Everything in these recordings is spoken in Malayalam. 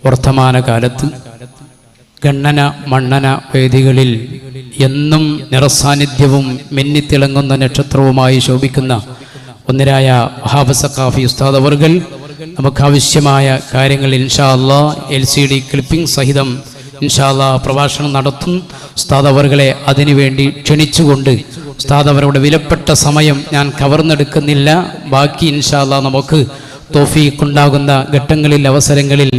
വർത്തമാനകാലത്ത് ഗണ്ണന മണ്ണന വേദികളിൽ എന്നും നിറസാന്നിധ്യവും മിന്നിത്തിളങ്ങുന്ന നക്ഷത്രവുമായി ശോഭിക്കുന്ന ഒന്നിരായ വഹാബ് സഖാഫി ഉസ്താദ് അവർകൾ നമുക്കാവശ്യമായ കാര്യങ്ങൾ ഇൻഷാ അല്ലാഹ് LCD ക്ലിപ്പിംഗ് സഹിതം ഇൻഷാ അല്ലാഹ് പ്രഭാഷണം നടത്തും. ഉസ്താദ് അവർകളെ അതിനുവേണ്ടി ക്ഷണിച്ചുകൊണ്ട് ഉസ്താദ് അവരുടെ വിലപ്പെട്ട സമയം ഞാൻ കവർന്നെടുക്കുന്നില്ല. ബാക്കി ഇൻഷാ അല്ലാഹ് നമുക്ക് തൗഫീഖ് ഉണ്ടാകുന്ന ഘട്ടങ്ങളിൽ അവസരങ്ങളിൽ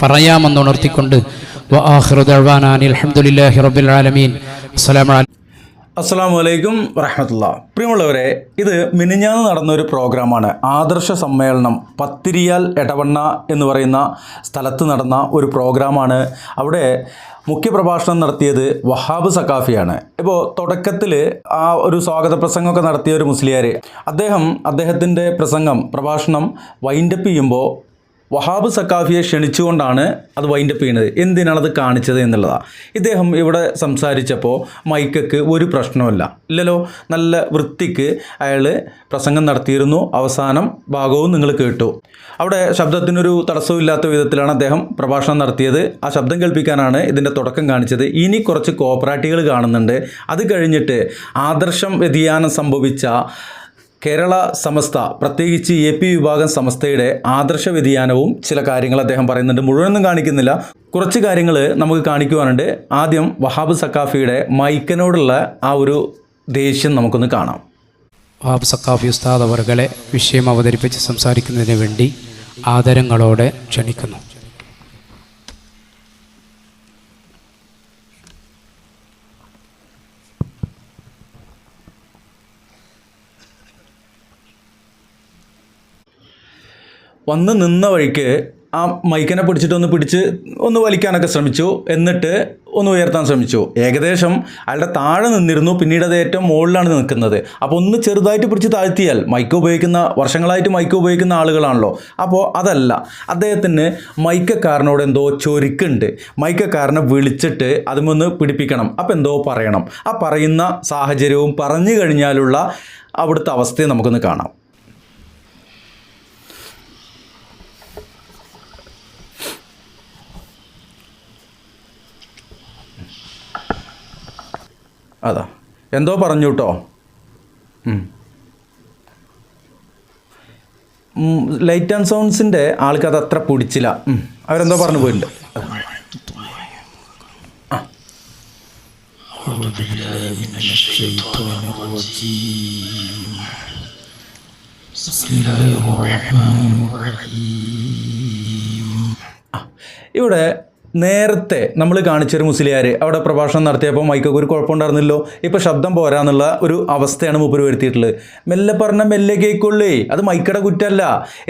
പറയാമെന്ന് ഉണർത്തിക്കൊണ്ട് വആഖിറു ദഅ്വാനാ അൽഹംദുലില്ലാഹി റബ്ബിൽ ആലമീൻ. അസ്സലാമു അലൈക്കും വറഹ്മത്തുള്ളാഹി. പ്രിയമുള്ളവരെ, ഇത് മിനിഞ്ഞാന്ന് നടന്നൊരു പ്രോഗ്രാമാണ്. ആദർശ സമ്മേളനം പത്തിരിയാൽ എടവണ്ണ എന്ന് പറയുന്ന സ്ഥലത്ത് നടന്ന ഒരു പ്രോഗ്രാമാണ്. അവിടെ മുഖ്യപ്രഭാഷണം നടത്തിയത് വഹാബ് സഖാഫിയാണ്. ഇപ്പോൾ തുടക്കത്തിൽ ആ ഒരു സ്വാഗത പ്രസംഗമൊക്കെ നടത്തിയ ഒരു മുസ്ലിയാർ അദ്ദേഹത്തിൻ്റെ പ്രഭാഷണം വൈൻഡപ്പ് ചെയ്യുമ്പോൾ വഹാബ് സഖാഫിയെ ക്ഷണിച്ചുകൊണ്ടാണ് അത് വൈൻഡപ്പ് ചെയ്യുന്നത്. എന്തിനാണത് കാണിച്ചത് എന്നുള്ളതാണ്. ഇദ്ദേഹം ഇവിടെ സംസാരിച്ചപ്പോൾ മൈക്കൊക്കെ ഒരു പ്രശ്നമില്ല ഇല്ലല്ലോ, നല്ല വൃത്തിക്ക് അയാൾ പ്രസംഗം നടത്തിയിരുന്നു. അവസാനം ഭാഗവും നിങ്ങൾ കേട്ടു. അവിടെ ശബ്ദത്തിനൊരു തടസ്സവും ഇല്ലാത്ത വിധത്തിലാണ് അദ്ദേഹം പ്രഭാഷണം നടത്തിയത്. ആ ശബ്ദം കേൾപ്പിക്കാനാണ് ഇതിൻ്റെ തുടക്കം കാണിച്ചത്. ഇനി കുറച്ച് കോപ്പറാറ്റികൾ കാണുന്നുണ്ട്. അത് കഴിഞ്ഞിട്ട് ആദർശം വ്യതിയാനം സംഭവിച്ച കേരള സമസ്ത, പ്രത്യേകിച്ച് AP വിഭാഗം സമസ്തയുടെ ആദർശ വ്യതിയാനവും ചില കാര്യങ്ങൾ അദ്ദേഹം പറയുന്നുണ്ട്. മുഴുവനൊന്നും കാണിക്കുന്നില്ല, കുറച്ച് കാര്യങ്ങൾ നമുക്ക് കാണിക്കുവാനുണ്ട്. ആദ്യം വഹാബ് സഖാഫിയുടെ മൈക്കിനോടുള്ള ആ ഒരു ദേഷ്യം നമുക്കൊന്ന് കാണാം. വഹാബ് സഖാഫി ഉസ്താദ് അവർകളെ വിഷയം അവതരിപ്പിച്ച് സംസാരിക്കുന്നതിന് വേണ്ടി ആദരങ്ങളോടെ ക്ഷണിക്കുന്നു. വന്ന് നിന്ന വഴിക്ക് ആ മൈക്കിനെ പിടിച്ച് ഒന്ന് വലിക്കാനൊക്കെ ശ്രമിച്ചു. എന്നിട്ട് ഒന്ന് ഉയർത്താൻ ശ്രമിച്ചു. ഏകദേശം അയാളുടെ താഴെ നിന്നിരുന്നു. പിന്നീട് അത് ഏറ്റവും മുകളിലാണ് നിൽക്കുന്നത്. അപ്പോൾ ഒന്ന് ചെറുതായിട്ട് പിടിച്ച് താഴ്ത്തിയാൽ വർഷങ്ങളായിട്ട് മൈക്ക് ഉപയോഗിക്കുന്ന ആളുകളാണല്ലോ. അപ്പോൾ അതല്ല, അദ്ദേഹത്തിന് മൈക്കക്കാരനോട് എന്തോ ചൊരുക്കുണ്ട്. മൈക്കക്കാരനെ വിളിച്ചിട്ട് അതുമൊന്ന് പിടിപ്പിക്കണം. അപ്പോൾ എന്തോ പറയണം. ആ പറയുന്ന സാഹചര്യവും പറഞ്ഞു കഴിഞ്ഞാലുള്ള അവിടുത്തെ അവസ്ഥയെ നമുക്കൊന്ന് കാണാം. അതാ എന്തോ പറഞ്ഞു കേട്ടോ. ലൈറ്റ് ആൻഡ് സൗണ്ട്സിൻ്റെ ആൾക്ക് അത് അത്ര പിടിച്ചില്ല. അവരെന്തോ പറഞ്ഞു പോയിട്ടുണ്ട്. ഇവിടെ നേരത്തെ നമ്മൾ കാണിച്ചൊരു മുസ്ലിയാർ അവിടെ പ്രഭാഷണം നടത്തിയപ്പോൾ മൈക്കൊക്കെ ഒരു കുഴപ്പമുണ്ടായിരുന്നല്ലോ. ഇപ്പോൾ ശബ്ദം പോരാന്നുള്ള ഒരു അവസ്ഥയാണ് മൂപ്പര് വരുത്തിയിട്ടുള്ളത്. മെല്ലെ പറഞ്ഞ മെല്ലെ കേൾക്കുള്ളേ, അത് മൈക്കയുടെ കുറ്റമല്ല.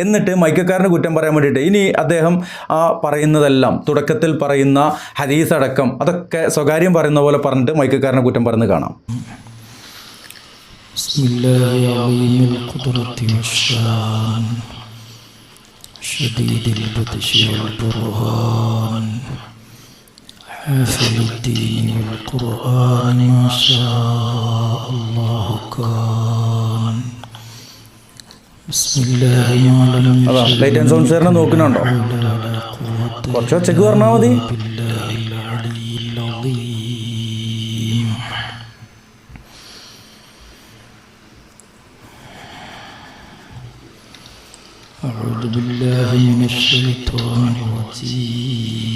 എന്നിട്ട് മൈക്കക്കാരൻ്റെ കുറ്റം പറയാൻ വേണ്ടിയിട്ട് ഇനി അദ്ദേഹം ആ പറയുന്നതെല്ലാം തുടക്കത്തിൽ പറയുന്ന ഹദീസ് അടക്കം അതൊക്കെ സ്വകാര്യം പറയുന്ന പോലെ പറഞ്ഞിട്ട് മൈക്കക്കാരനെ കുറ്റം പറഞ്ഞ് കാണാം. شديد البطش والبرهان حافل الدين والقرآن ما شاء الله كان بسم الله ലൈറ്റ് ആൻഡ് സൗണ്ട് സാറിനെ നോക്കുന്നുണ്ടോ? കുറച്ച് ഒച്ചയ്ക്ക് പറഞ്ഞാൽ മതി. أعوذ بالله من الشيطان الرجيم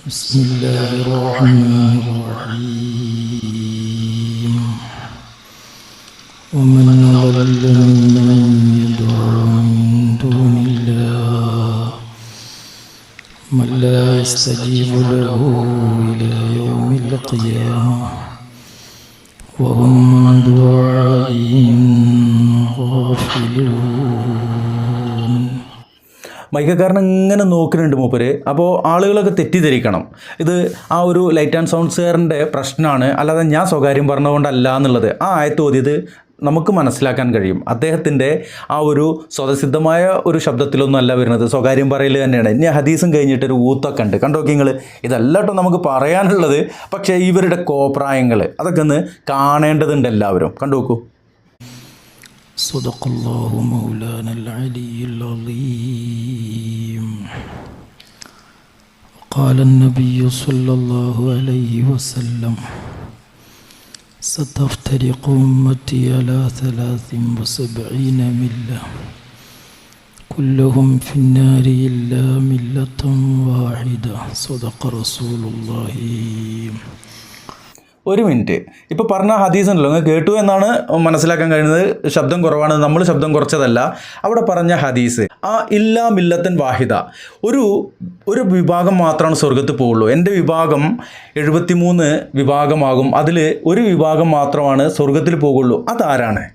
بسم الله الرحمن الرحيم ومن أضل ممن يدعو من دون الله من لا يستجيب له إلى يوم القيامة وهم عن دعائهم غافلون. മൈക്കക്കാരൻ ഇങ്ങനെ നോക്കുന്നുണ്ട് മൂപ്പര്. അപ്പോൾ ആളുകളൊക്കെ തെറ്റിദ്ധരിക്കണം ഇത് ആ ഒരു ലൈറ്റ് ആൻഡ് സൗണ്ട്സുകാരൻ്റെ പ്രശ്നമാണ്, അല്ലാതെ ഞാൻ സ്വകാര്യം പറഞ്ഞതുകൊണ്ടല്ല എന്നുള്ളത്. ആ ആയത്ത് ഓതിയത് നമുക്ക് മനസ്സിലാക്കാൻ കഴിയും. അദ്ദേഹത്തിൻ്റെ ആ ഒരു സ്വതസിദ്ധമായ ഒരു ശബ്ദത്തിലൊന്നും അല്ല വരുന്നത്, സ്വകാര്യം പറയൽ തന്നെയാണ്. ഇനി ഹദീസും കഴിഞ്ഞിട്ടൊരു ഊത്തൊക്കെ ഉണ്ട്, കണ്ടോക്കി നിങ്ങൾ. ഇതല്ല കേട്ടോ നമുക്ക് പറയാനുള്ളത്, പക്ഷേ ഇവരുടെ കോപ്രായങ്ങൾ അതൊക്കെ ഒന്ന് കാണേണ്ടതുണ്ട് എല്ലാവരും. കണ്ടു നോക്കൂ. صدق الله مولانا العلي العظيم. قال النبي صلى الله عليه وسلم: ستفترق أمتي على 73 ملة كلهم في النار إلا ملة واحدة. صدق رسول الله. ഒരു മിനിറ്റ്, ഇപ്പോൾ പറഞ്ഞ ഹദീസ് ഉണ്ടല്ലോ, നിങ്ങൾ കേട്ടു എന്നാണ് മനസ്സിലാക്കാൻ കഴിയുന്നത്. ശബ്ദം കുറവാണ്, നമ്മൾ ശബ്ദം കുറച്ചതല്ല. അവിടെ പറഞ്ഞ ഹദീസ് ആ ഇല്ലാ മില്ലത്തൻ വാഹിദ, ഒരു വിഭാഗം മാത്രമാണ് സ്വർഗത്തിൽ പോവുള്ളൂ. എൻ്റെ വിഭാഗം 73 വിഭാഗമാകും, അതിൽ ഒരു വിഭാഗം മാത്രമാണ് സ്വർഗത്തിൽ പോകുള്ളൂ. അതാരാണ്?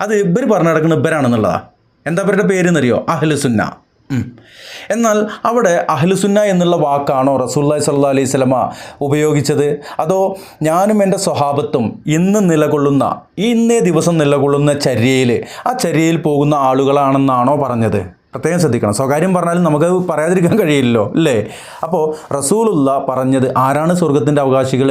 അത് ഇവർ പറഞ്ഞു നടക്കുന്ന ഇവരാണെന്നുള്ളതാണ്. എന്താ അവരുടെ പേരെന്നറിയോ? അഹ്ലുസുന്ന. എന്നാൽ അവിടെ അഹ്ലുസുന്ന എന്നുള്ള വാക്കാണോ റസൂലുള്ളാഹി സ്വല്ലല്ലാഹു അലൈഹി വസല്ലമ ഉപയോഗിച്ചത്? അതോ ഞാനും എൻ്റെ സ്വഹാബത്തും ഇന്നേ ദിവസം നിലകൊള്ളുന്ന ചര്യയിൽ, ആ ചര്യയിൽ പോകുന്ന ആളുകളാണെന്നാണോ പറഞ്ഞത്? പ്രത്യേകം ശ്രദ്ധിക്കണം. സ്വകാര്യം പറഞ്ഞാലും നമുക്ക് പറയാതിരിക്കാൻ കഴിയില്ലല്ലോ, അല്ലേ? അപ്പോൾ റസൂലുള്ള പറഞ്ഞത് ആരാണ് സ്വർഗത്തിൻ്റെ അവകാശികൾ?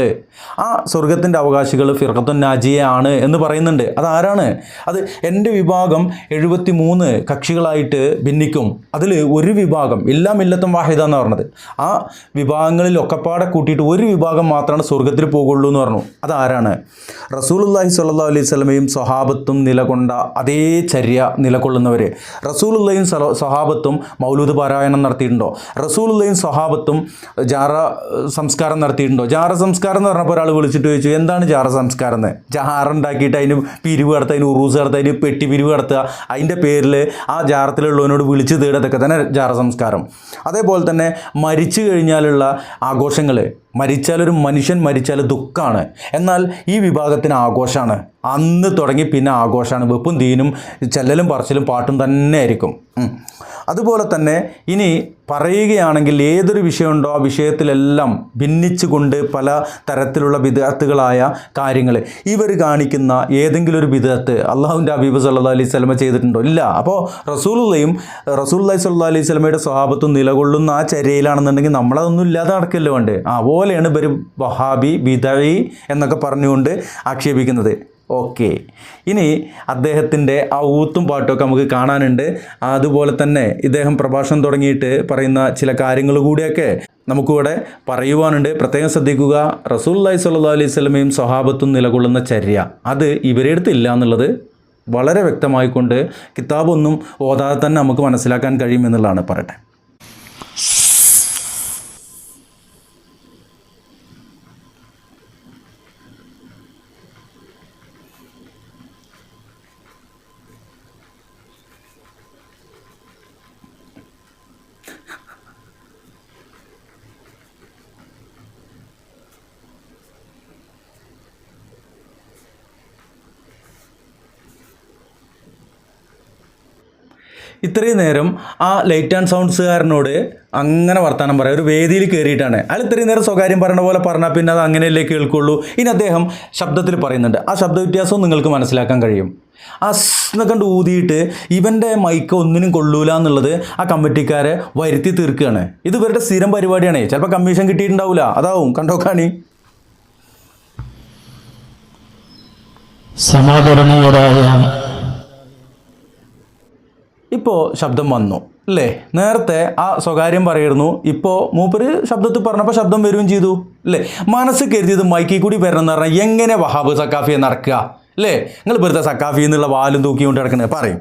ആ സ്വർഗത്തിൻ്റെ അവകാശികൾ ഫിർഖത്തുൻ നാജിയ ആണ് എന്ന് പറയുന്നുണ്ട്. അതാരാണ്? അത് എൻ്റെ വിഭാഗം 73 കക്ഷികളായിട്ട് ഭിന്നിക്കും, അതിൽ ഒരു വിഭാഗം ഇല്ലാ മില്ലത്തും വാഹിദ എന്ന് പറഞ്ഞത്. ആ വിഭാഗങ്ങളിൽ ഒക്കെപ്പാടെ കൂട്ടിയിട്ട് ഒരു വിഭാഗം മാത്രമാണ് സ്വർഗത്തിൽ പോകുള്ളൂ എന്ന് പറഞ്ഞു. അതാരാണ്? റസൂലുള്ളാഹി സ്വല്ലല്ലാഹു അലൈഹി വസല്ലമയും സ്വഹാബത്തും നിലകൊണ്ട അതേ ചര്യ നിലകൊള്ളുന്നവർ. റസൂലുള്ളാഹിയും സ്വഹാബത്തും മൗലൂദ് പാരായണം നടത്തിയിട്ടുണ്ടോ? റസൂലുള്ളാഹിയും സ്വഹാബത്തും ജാറ സംസ്കാരം നടത്തിയിട്ടുണ്ടോ? ജാറ സംസ്കാരം എന്ന് പറഞ്ഞപ്പോൾ ഒരാൾ വിളിച്ചിട്ട് ചോദിച്ചു, എന്താണ് ജാറ സംസ്കാരം എന്ന്? ജാറ ഉണ്ടാക്കിയിട്ട് അതിന് പിരിവ് നടത്തുക, അതിന് ഉറൂസ് നടത്തുക, അതിന് പെട്ടി പിരിവ് നടത്തുക, അതിൻ്റെ പേരിൽ ആ ജാറത്തിലുള്ളവനോട് വിളിച്ച് തേടതൊക്കെ തന്നെ ജാറ സംസ്കാരം. അതേപോലെ തന്നെ മരിച്ചു കഴിഞ്ഞാലുള്ള ആഘോഷങ്ങൾ, ഒരു മനുഷ്യൻ മരിച്ചാൽ ദുഃഖമാണ്, എന്നാൽ ഈ വിഭാഗത്തിന് ആഘോഷമാണ്. അന്ന് തുടങ്ങി പിന്നെ ആഘോഷമാണ്, വെപ്പും തീനും ചെല്ലലും പറച്ചിലും പാട്ടും തന്നെ ആയിരിക്കും. അതുപോലെ തന്നെ ഇനി പറയുകയാണെങ്കിൽ ഏതൊരു വിഷയമുണ്ടോ ആ വിഷയത്തിലെല്ലാം ഭിന്നിച്ചുകൊണ്ട് പല തരത്തിലുള്ള ബിദ്അത്തുകളായ കാര്യങ്ങൾ ഇവർ കാണിക്കുന്ന ഏതെങ്കിലും ഒരു ബിദ്അത്ത് അള്ളാഹുവിൻ്റെ ഹബീബ് സല്ലല്ലാഹു അലൈഹി വസല്ലമ ചെയ്തിട്ടുണ്ടോ? ഇല്ല. അപ്പോൾ റസൂലുള്ളാഹി സ്വല്ലല്ലാഹു അലൈഹി വസല്ലമയുടെ സ്വഹാബത്തും നിലകൊള്ളുന്ന ആ ചര്യയിലാണെന്നുണ്ടെങ്കിൽ നമ്മളതൊന്നും ഇല്ലാതെ നടക്കല്ലോ വേണ്ടേ? അതുപോലെയാണ് ഇവർ വഹാബി ബിദഈ എന്നൊക്കെ പറഞ്ഞുകൊണ്ട് ആക്ഷേപിക്കുന്നത്. ഓക്കെ, ഇനി അദ്ദേഹത്തിൻ്റെ ആ ഊത്തും പാട്ടുമൊക്കെ നമുക്ക് കാണാനുണ്ട്. അതുപോലെ തന്നെ ഇദ്ദേഹം പ്രഭാഷണം തുടങ്ങിയിട്ട് പറയുന്ന ചില കാര്യങ്ങൾ കൂടിയൊക്കെ നമുക്കിവിടെ പറയുവാനുണ്ട്. പ്രത്യേകം ശ്രദ്ധിക്കുക. റസൂലുള്ളാഹി സ്വല്ലല്ലാഹു അലൈഹി വസല്ലമയും സ്വഹാബത്തും നിലകൊള്ളുന്ന ചര്യ അത് ഇവരുടെ അടുത്തില്ല എന്നുള്ളത് വളരെ വ്യക്തമായിക്കൊണ്ട് കിതാബൊന്നും ഓതാതെ തന്നെ നമുക്ക് മനസ്സിലാക്കാൻ കഴിയുമെന്നുള്ളതാണ്. പറയട്ടെ. ഇത്രയും നേരം ആ ലൈറ്റ് ആൻഡ് സൗണ്ട്സുകാരനോട് അങ്ങനെ വർത്തമാനം പറയാം. ഒരു വേദിയിൽ കയറിയിട്ടാണ് അയാൾ ഇത്രയും നേരം സ്വകാര്യം പറയുന്ന പോലെ പറഞ്ഞാൽ പിന്നെ അത് അങ്ങനെയല്ലേ കേൾക്കുള്ളൂ. ഇനി അദ്ദേഹം ശബ്ദത്തിൽ പറയുന്നുണ്ട്. ആ ശബ്ദ വ്യത്യാസവും നിങ്ങൾക്ക് മനസ്സിലാക്കാൻ കഴിയും. അസ്നെ കണ്ട് ഊതിയിട്ട് ഇവൻ്റെ മൈക്ക് ഒന്നിനും കൊള്ളൂല എന്നുള്ളത് ആ കമ്മിറ്റിക്കാരെ വരുത്തി തീർക്കുകയാണ്. ഇത് ഇവരുടെ സ്ഥിരം പരിപാടിയാണ്. ചിലപ്പോൾ കമ്മീഷൻ കിട്ടിയിട്ടുണ്ടാവില്ല, അതാവും. കണ്ടോക്കാണി. സമാദരണീയരായ ഇപ്പോൾ ശബ്ദം വന്നു അല്ലേ? നേരത്തെ ആ സ്വകാര്യം പറയുന്നു, ഇപ്പോൾ മൂപ്പര് ശബ്ദത്തിൽ പറഞ്ഞപ്പോൾ ശബ്ദം വരികയും ചെയ്തു അല്ലേ? മനസ്സ് കരുതിയത് മൈക്കിൽ കൂടി വരണം എന്ന് പറഞ്ഞാൽ എങ്ങനെ വഹാബ് സക്കാഫിയെ നടക്കുക അല്ലേ? നിങ്ങൾ വെറുതെ സക്കാഫി എന്നുള്ള വാലും തൂക്കിക്കൊണ്ട് കിടക്കണേ പറയും.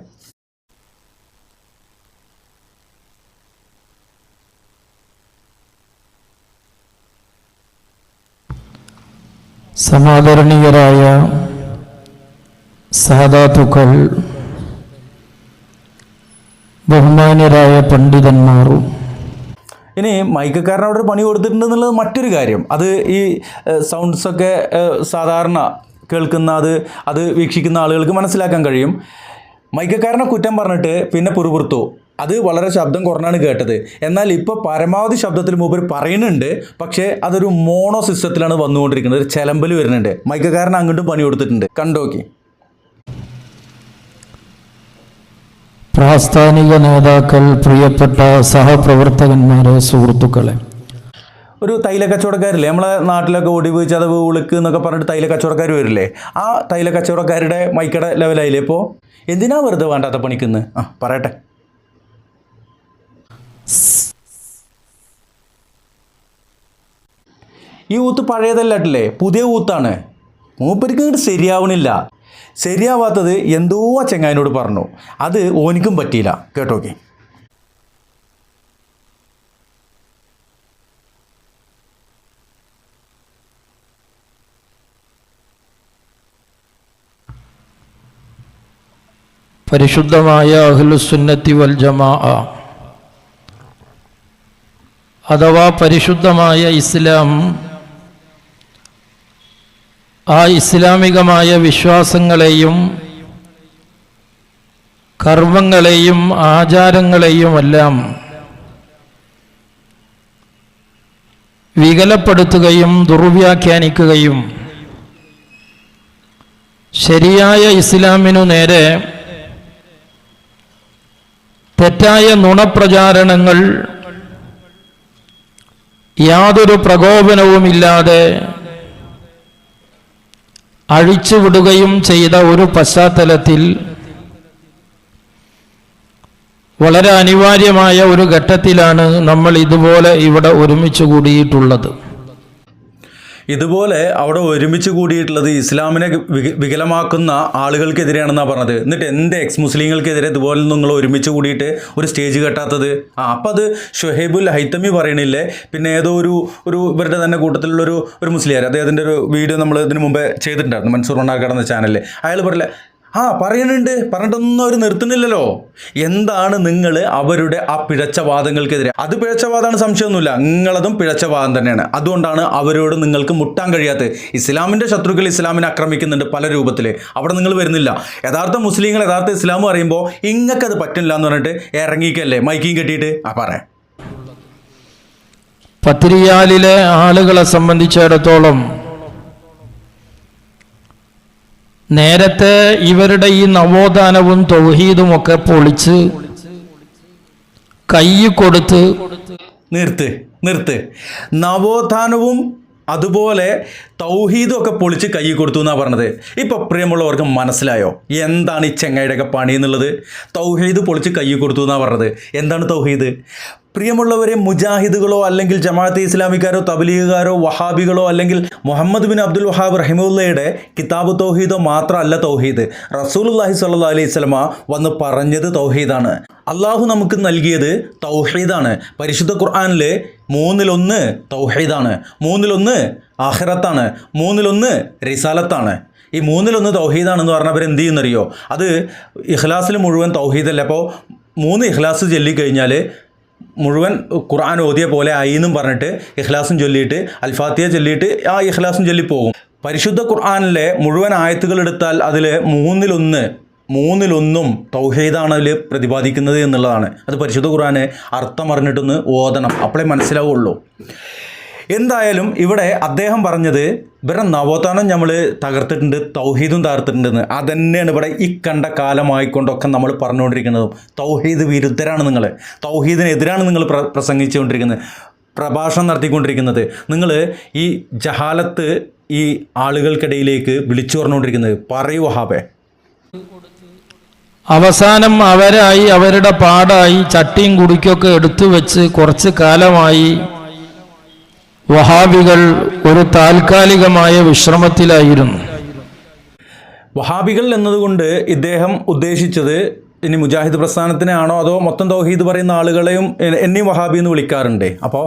സമാദരണീയരായ സാദാത്തുക്കൾ, ബഹുമാന്യരായ പണ്ഡിതന്മാരും, ഇനി മൈക്കക്കാരനവിടെ ഒരു പണി കൊടുത്തിട്ടുണ്ടെന്നുള്ളത് മറ്റൊരു കാര്യം. അത് ഈ സൗണ്ട്സൊക്കെ സാധാരണ കേൾക്കുന്ന അത് വീക്ഷിക്കുന്ന ആളുകൾക്ക് മനസ്സിലാക്കാൻ കഴിയും. മൈക്കക്കാരനെ കുറ്റം പറഞ്ഞിട്ട് പിന്നെ പുറപുറത്തു. അത് വളരെ ശബ്ദം കുറഞ്ഞാണ് കേട്ടത്. എന്നാൽ ഇപ്പോൾ പരമാവധി ശബ്ദത്തിൽ മൂപ്പർ പറയുന്നുണ്ട്. പക്ഷേ അതൊരു മോണോ സിസ്റ്റത്തിലാണ് വന്നുകൊണ്ടിരിക്കുന്നത്. ഒരു ചെലമ്പൽ വരുന്നുണ്ട്. മൈക്കക്കാരൻ അങ്ങോട്ടും പണി കൊടുത്തിട്ടുണ്ട്. കണ്ടോക്കി. പ്രാസ്ഥാനിക നേതാക്കൾ, പ്രിയപ്പെട്ട സഹപ്രവർത്തകന്മാരെ, സുഹൃത്തുക്കളെ, ഒരു തൈല കച്ചവടക്കാരില്ലേ, നമ്മളെ നാട്ടിലൊക്കെ ഒടിവ് ചതവ് ഉളുക്ക് എന്നൊക്കെ പറഞ്ഞിട്ട് തൈല കച്ചവടക്കാർ വരില്ലേ, ആ തൈല കച്ചവടക്കാരുടെ മൈക്കട ലെവലായില്ലേ ഇപ്പോൾ? എന്തിനാ വെറുതെ വേണ്ടാത്ത പണിക്കുന്ന്? പറയട്ടെ. ഈ ഊത്ത് പഴയതല്ലാട്ടില്ലേ, പുതിയ ഊത്താണ്. മൂപ്പർക്ക് ഇങ്ങോട്ട് ശരിയാവണില്ല. ശരിയാവാത്തത് എന്തോ ആ ചെങ്ങായിനോട് പറഞ്ഞു, അത് ഓനിക്കും പറ്റിയില്ല. കേട്ടോക്കെ. പരിശുദ്ധമായ അഹ്ലുസുന്നത്തി വൽ ജമാഅ അഥവാ പരിശുദ്ധമായ ഇസ്ലാം, ആ ഇസ്ലാമികമായ വിശ്വാസങ്ങളെയും കർമ്മങ്ങളെയും ആചാരങ്ങളെയുമെല്ലാം വികലപ്പെടുത്തുകയും ദുർവ്യാഖ്യാനിക്കുകയും ശരിയായ ഇസ്ലാമിനു നേരെ തെറ്റായ നുണപ്രചാരണങ്ങൾ യാതൊരു പ്രകോപനവുമില്ലാതെ അഴിച്ചുവിടുകയും ചെയ്ത ഒരു പശ്ചാത്തലത്തിൽ വളരെ അനിവാര്യമായ ഒരു ഘട്ടത്തിലാണ് നമ്മൾ ഇതുപോലെ ഇവിടെ ഒരുമിച്ച് കൂടിയിട്ടുള്ളത്. ഇതുപോലെ അവിടെ ഒരുമിച്ച് കൂടിയിട്ടുള്ളത് ഇസ്ലാമിനെ വികലമാക്കുന്ന ആളുകൾക്കെതിരെയാണെന്നാണ് പറഞ്ഞത്. എന്നിട്ട് എൻ്റെ എക്സ് മുസ്ലിങ്ങൾക്കെതിരെ ഇതുപോലെ നിങ്ങൾ ഒരുമിച്ച് കൂടിയിട്ട് ഒരു സ്റ്റേജ് കെട്ടാത്തത്? അപ്പം അത് ഷുഹൈബുൽ ഹൈത്തമി പറയണില്ലേ, പിന്നെ ഏതോ ഒരു ഇവരുടെ തന്നെ കൂട്ടത്തിലുള്ളൊരു മുസ്ലിയാർ, അദ്ദേഹത്തിൻ്റെ ഒരു വീഡിയോ നമ്മൾ ഇതിന് മുമ്പേ ചെയ്തിട്ടുണ്ടായിരുന്നു, മൻസൂർ മണ്ണാർക്കാട് എന്ന ചാനലിൽ. അയാൾ പറയില്ല, പറയുന്നുണ്ട്, പറഞ്ഞിട്ടൊന്നും അവർ നിർത്തുന്നില്ലല്ലോ. എന്താണ് നിങ്ങൾ അവരുടെ ആ പിഴച്ച വാദങ്ങൾക്കെതിരെ? അത് പിഴച്ച വാദമാണ്, സംശയമൊന്നുമില്ല. നിങ്ങളതും പിഴച്ച വാദം തന്നെയാണ്. അതുകൊണ്ടാണ് അവരോട് നിങ്ങൾക്ക് മുട്ടാൻ കഴിയാത്തത്. ഇസ്ലാമിൻ്റെ ശത്രുക്കൾ ഇസ്ലാമിനെ ആക്രമിക്കുന്നുണ്ട് പല രൂപത്തിൽ, അവിടെ നിങ്ങൾ വരുന്നില്ല. യഥാർത്ഥ മുസ്ലിങ്ങൾ യഥാർത്ഥ ഇസ്ലാം പറയുമ്പോൾ ഇങ്ങക്കത് പറ്റില്ല എന്ന് പറഞ്ഞിട്ട് ഇറങ്ങിക്കല്ലേ മൈക്കിയും കെട്ടിയിട്ട്. പറയാം. പത്തിരിയാലിലെ ആളുകളെ സംബന്ധിച്ചിടത്തോളം നേരത്തെ ഇവരുടെ ഈ നവോത്ഥാനവും തൗഹീദും ഒക്കെ പൊളിച്ച് കൈ കൊടുത്ത് നിർത്ത്. നവോത്ഥാനവും അതുപോലെ തൗഹീദും ഒക്കെ പൊളിച്ച് കൈ കൊടുത്തു എന്നാണ് പറഞ്ഞത്. ഇപ്പോൾ പ്രിയമുള്ളവർക്ക് മനസ്സിലായോ എന്താണ് ഈ ചെങ്ങായിയുടെയൊക്കെ പണി എന്നുള്ളത്? തൗഹീദ് പൊളിച്ച് കൈ കൊടുത്തു എന്നാണ് പറഞ്ഞത്. എന്താണ് തൗഹീദ്? പ്രിയമുള്ളവരെ, മുജാഹിദുകളോ അല്ലെങ്കിൽ ജമാഅത്തെ ഇസ്ലാമിക്കാരോ തബ്ലീഗുകാരോ വഹാബികളോ അല്ലെങ്കിൽ മുഹമ്മദ് ബിൻ അബ്ദുൽ വഹാബ് റഹിമുള്ളയുടെ കിതാബ് തൗഹീദോ മാത്രമല്ല തൗഹീദ്. റസൂലുള്ളാഹി സ്വല്ലല്ലാഹു അലൈഹി വസല്ലമ വന്ന് പറഞ്ഞത് തൗഹീദാണ്. അള്ളാഹു നമുക്ക് നൽകിയത് തൗഹീദാണ്. പരിശുദ്ധ ഖുർആനിൽ 1/3 തൗഹീദാണ്, 1/3 ആഖിറത്താണ്, 1/3 റിസാലത്താണ്. ഈ 1/3 തൗഹീദാണെന്ന് പറഞ്ഞവർ എന്ത് ചെയ്യുന്നറിയോ? അത് ഇഖ്ലാസിൽ മുഴുവൻ തൗഹീദല്ല. അപ്പോൾ 3 ഇഖ്ലാസ് ചൊല്ലിക്കഴിഞ്ഞാൽ മുഴുവൻ ഖുർആൻ ഓതിയ പോലെ ആയി എന്നും പറഞ്ഞിട്ട് ഇഖ്ലാസും ചൊല്ലിയിട്ട് അൽഫാത്തിയ ചൊല്ലിയിട്ട് ആ ഇഖ്ലാസും ചൊല്ലിപ്പോകും. പരിശുദ്ധ ഖുർആനിലെ മുഴുവൻ ആയത്തുകൾ എടുത്താൽ അതിൽ 3/1 തൗഹീദാണ് അതിൽ പ്രതിപാദിക്കുന്നത് എന്നുള്ളതാണ്. അത് പരിശുദ്ധ ഖുർആന് അർത്ഥം അറിഞ്ഞിട്ടൊന്ന് ഓതണം, അപ്പോഴേ മനസ്സിലാവുള്ളൂ. എന്തായാലും ഇവിടെ അദ്ദേഹം പറഞ്ഞത് ഇവരുടെ നവോത്ഥാനം നമ്മൾ തകർത്തിട്ടുണ്ട്, തൗഹീദും തകർത്തിട്ടുണ്ടെന്ന്. അതന്നെയാണ് ഇവിടെ ഈ കണ്ട കാലമായിക്കൊണ്ടൊക്കെ നമ്മൾ പറഞ്ഞുകൊണ്ടിരിക്കുന്നതും. തൗഹീദ് വിരുദ്ധരാണ് നിങ്ങൾ, തൗഹീദിനെതിരാണ് നിങ്ങൾ പ്രസംഗിച്ചുകൊണ്ടിരിക്കുന്നത്, പ്രഭാഷണം നടത്തിക്കൊണ്ടിരിക്കുന്നത്. നിങ്ങൾ ഈ ജഹാലത്ത് ഈ ആളുകൾക്കിടയിലേക്ക് വിളിച്ചു പറഞ്ഞുകൊണ്ടിരിക്കുന്നത്. പറയൂ വഹാബേ. അവസാനം അവരായി അവരുടെ പാടായി ചട്ടിയും കുടിക്കൊക്കെ എടുത്തു വെച്ച് കുറച്ച് കാലമായി വഹാബികൾ ഒരു താൽക്കാലികമായ വിശ്രമത്തിലായിരുന്നു. വഹാബികൾ എന്നതുകൊണ്ട് ഇദ്ദേഹം ഉദ്ദേശിച്ചത് ഇനി മുജാഹിദ് പ്രസ്ഥാനത്തിനാണോ അതോ മൊത്തം തൗഹീദ് പറയുന്ന ആളുകളെയും എന്നെയും വഹാബി എന്ന് വിളിക്കാറുണ്ട്. അപ്പോൾ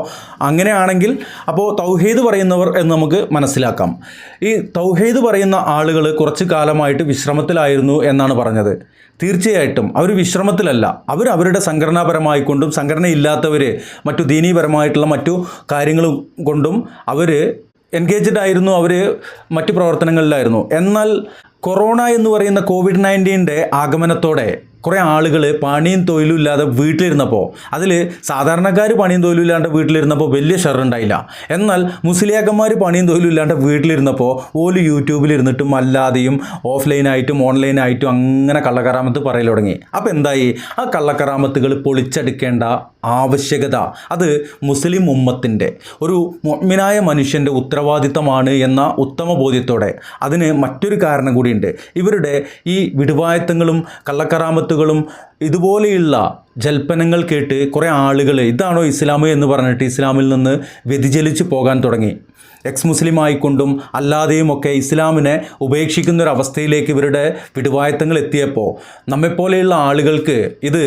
അങ്ങനെയാണെങ്കിൽ അപ്പോൾ തൗഹീദ് പറയുന്നവർ എന്ന് നമുക്ക് മനസ്സിലാക്കാം. ഈ തൗഹീദ് പറയുന്ന ആളുകൾ കുറച്ച് കാലമായിട്ട് വിശ്രമത്തിലായിരുന്നു എന്നാണ് പറഞ്ഞത്. തീർച്ചയായിട്ടും അവർ വിശ്രമത്തിലല്ല, അവരുടെ സംഘടനാപരമായിക്കൊണ്ടും സംഘടനയില്ലാത്തവർ മറ്റു ദീനീപരമായിട്ടുള്ള മറ്റു കാര്യങ്ങളും കൊണ്ടും അവർ എൻഗേജ്ഡ് ആയിരുന്നു, അവർ മറ്റു പ്രവർത്തനങ്ങളിലായിരുന്നു. എന്നാൽ കൊറോണ എന്ന് പറയുന്ന COVID-19 ആഗമനത്തോടെ കുറേ ആളുകൾ പണിയും തൊഴിലും ഇല്ലാതെ വീട്ടിലിരുന്നപ്പോൾ, അതിൽ സാധാരണക്കാർ പണിയും തൊഴിലും ഇല്ലാണ്ട് വീട്ടിലിരുന്നപ്പോൾ വലിയ ഷെറുണ്ടായില്ല. എന്നാൽ മുസ്ലിയാക്കന്മാർ പണിയും തൊഴിലും ഇല്ലാണ്ട് വീട്ടിലിരുന്നപ്പോൾ ഓല് യൂട്യൂബിലിരുന്നിട്ടും അല്ലാതെയും ഓഫ്ലൈനായിട്ടും ഓൺലൈനായിട്ടും അങ്ങനെ കള്ളക്കറാമത്ത് പറയൽ തുടങ്ങി. അപ്പോൾ എന്തായി? ആ കള്ളക്കറാമത്തുകൾ പൊളിച്ചെടുക്കേണ്ട ആവശ്യകത അത് മുസ്ലിം ഉമ്മത്തിൻ്റെ, ഒരു മുഅ്മിനായ മനുഷ്യൻ്റെ ഉത്തരവാദിത്തമാണ് എന്ന ഉത്തമ ബോധ്യത്തോടെ. അതിന് മറ്റൊരു കാരണം കൂടിയുണ്ട്. ഇവരുടെ ഈ വിടുവായത്തങ്ങളും കള്ളക്കറാമത്തുകളും ഇതുപോലെയുള്ള ജൽപ്പനങ്ങൾ കേട്ട് കുറേ ആളുകൾ ഇതാണോ ഇസ്ലാം എന്ന് പറഞ്ഞിട്ട് ഇസ്ലാമിൽ നിന്ന് വ്യതിചലിച്ച് പോകാൻ തുടങ്ങി. എക്സ് മുസ്ലിം ആയിക്കൊണ്ടും അല്ലാതെയും ഒക്കെ ഇസ്ലാമിനെ ഉപേക്ഷിക്കുന്നൊരവസ്ഥയിലേക്ക് ഇവരുടെ വിടുവായത്തങ്ങൾ എത്തിയപ്പോൾ നമ്മെപ്പോലെയുള്ള ആളുകൾക്ക് ഇത്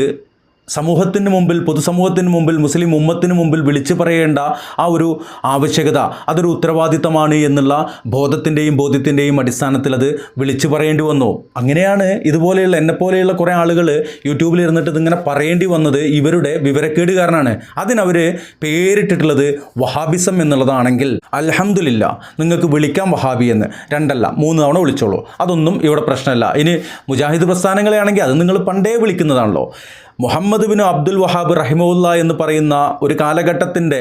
സമൂഹത്തിന് മുമ്പിൽ, പൊതുസമൂഹത്തിന് മുമ്പിൽ, മുസ്ലിം ഉമ്മത്തിന് മുമ്പിൽ വിളിച്ചു പറയേണ്ട ആ ഒരു ആവശ്യകത, അതൊരു ഉത്തരവാദിത്തമാണ് എന്നുള്ള ബോധ്യത്തിൻ്റെയും അടിസ്ഥാനത്തിൽ അത് വിളിച്ചു പറയേണ്ടി വന്നു. അങ്ങനെയാണ് ഇതുപോലെയുള്ള എന്നെപ്പോലെയുള്ള കുറേ ആളുകൾ യൂട്യൂബിൽ ഇരുന്നിട്ട് ഇതിങ്ങനെ പറയേണ്ടി വന്നത് ഇവരുടെ വിവരക്കേട് കാരണമാണ്. അതിനവർ പേരിട്ടിട്ടുള്ളത് വഹാബിസം എന്നുള്ളതാണെങ്കിൽ അൽഹംദുലില്ലാ, നിങ്ങൾക്ക് വിളിക്കാം വഹാബി എന്ന് 2 അല്ല 3 തവണ വിളിച്ചോളൂ, അതൊന്നും ഇവിടെ പ്രശ്നമല്ല. ഇനി മുജാഹിദ് പ്രസ്ഥാനങ്ങളെയാണെങ്കിൽ അത് നിങ്ങൾ പണ്ടേ വിളിക്കുന്നതാണല്ലോ. മുഹമ്മദ് ബിൻ അബ്ദുൽ വഹാബ് റഹിമഹുല്ല എന്ന് പറയുന്ന ഒരു കാലഘട്ടത്തിൻ്റെ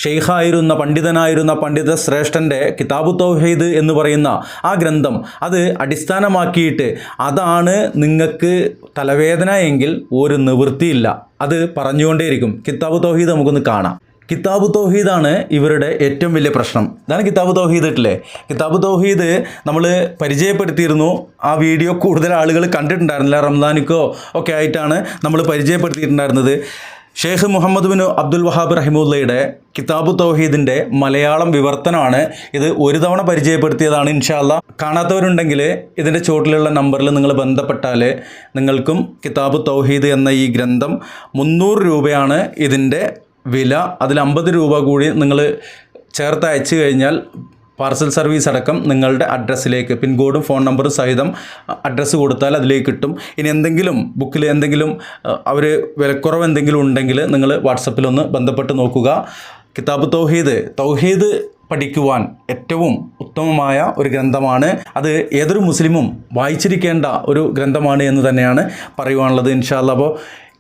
ഷെയ്ഖായിരുന്ന, പണ്ഡിതനായിരുന്ന പണ്ഡിത ശ്രേഷ്ഠൻ്റെ കിതാബു തൗഹീദ് എന്ന് പറയുന്ന ആ ഗ്രന്ഥം അത് അടിസ്ഥാനമാക്കിയിട്ട് അതാണ് നിങ്ങൾക്ക് തലവേദന എങ്കിൽ ഒരു നിവൃത്തിയില്ല, അത് പറഞ്ഞുകൊണ്ടേയിരിക്കും. കിതാബു തൗഹീദ് നമുക്കൊന്ന് കാണാം. കിതാബു തൗഹീദാണ് ഇവരുടെ ഏറ്റവും വലിയ പ്രശ്നം. ഇതാണ് കിതാബു തൗഹീദ് ഇട്ടില്ലേ. കിതാബു തൗഹീദ് നമ്മൾ പരിചയപ്പെടുത്തിയിരുന്നു. ആ വീഡിയോ കൂടുതൽ ആളുകൾ കണ്ടിട്ടുണ്ടായിരുന്നില്ല. റംസാനിക്കോ ഒക്കെ ആയിട്ടാണ് നമ്മൾ പരിചയപ്പെടുത്തിയിട്ടുണ്ടായിരുന്നത്. ഷെയ്ഖ് മുഹമ്മദ് ബിൻ അബ്ദുൽ വഹാബ് റഹിമുല്ലയുടെ കിതാബു തൗഹീദിൻ്റെ മലയാളം വിവർത്തനമാണ് ഇത്. 1 തവണ പരിചയപ്പെടുത്തിയതാണ്. ഇൻഷാ അല്ലാ കാണാത്തവരുണ്ടെങ്കിൽ ഇതിൻ്റെ ചുവട്ടിലുള്ള നമ്പറിൽ നിങ്ങൾ ബന്ധപ്പെട്ടാൽ നിങ്ങൾക്കും കിതാബു തൗഹീദ് എന്ന ഈ ഗ്രന്ഥം 300 രൂപയാണ് ഇതിൻ്റെ വില. അതിൽ 50 രൂപ കൂടി നിങ്ങൾ ചേർത്ത് അയച്ചു കഴിഞ്ഞാൽ പാർസൽ സർവീസ് അടക്കം നിങ്ങളുടെ അഡ്രസ്സിലേക്ക് പിൻകോഡും ഫോൺ നമ്പറും സഹിതം അഡ്രസ്സ് കൊടുത്താൽ അതിലേക്ക് കിട്ടും. ഇനി എന്തെങ്കിലും ബുക്കിൽ എന്തെങ്കിലും അവർ വിലക്കുറവ് എന്തെങ്കിലും ഉണ്ടെങ്കിൽ നിങ്ങൾ വാട്സപ്പിലൊന്ന് ബന്ധപ്പെട്ട് നോക്കുക. കിതാബ് തൗഹീദ് പഠിക്കുവാൻ ഏറ്റവും ഉത്തമമായ ഒരു ഗ്രന്ഥമാണ്. അത് ഏതൊരു മുസ്ലിമും വായിച്ചിരിക്കേണ്ട ഒരു ഗ്രന്ഥമാണ് എന്ന് തന്നെയാണ് പറയുവാനുള്ളത്. ഇൻഷാ അല്ലാ. അപ്പോൾ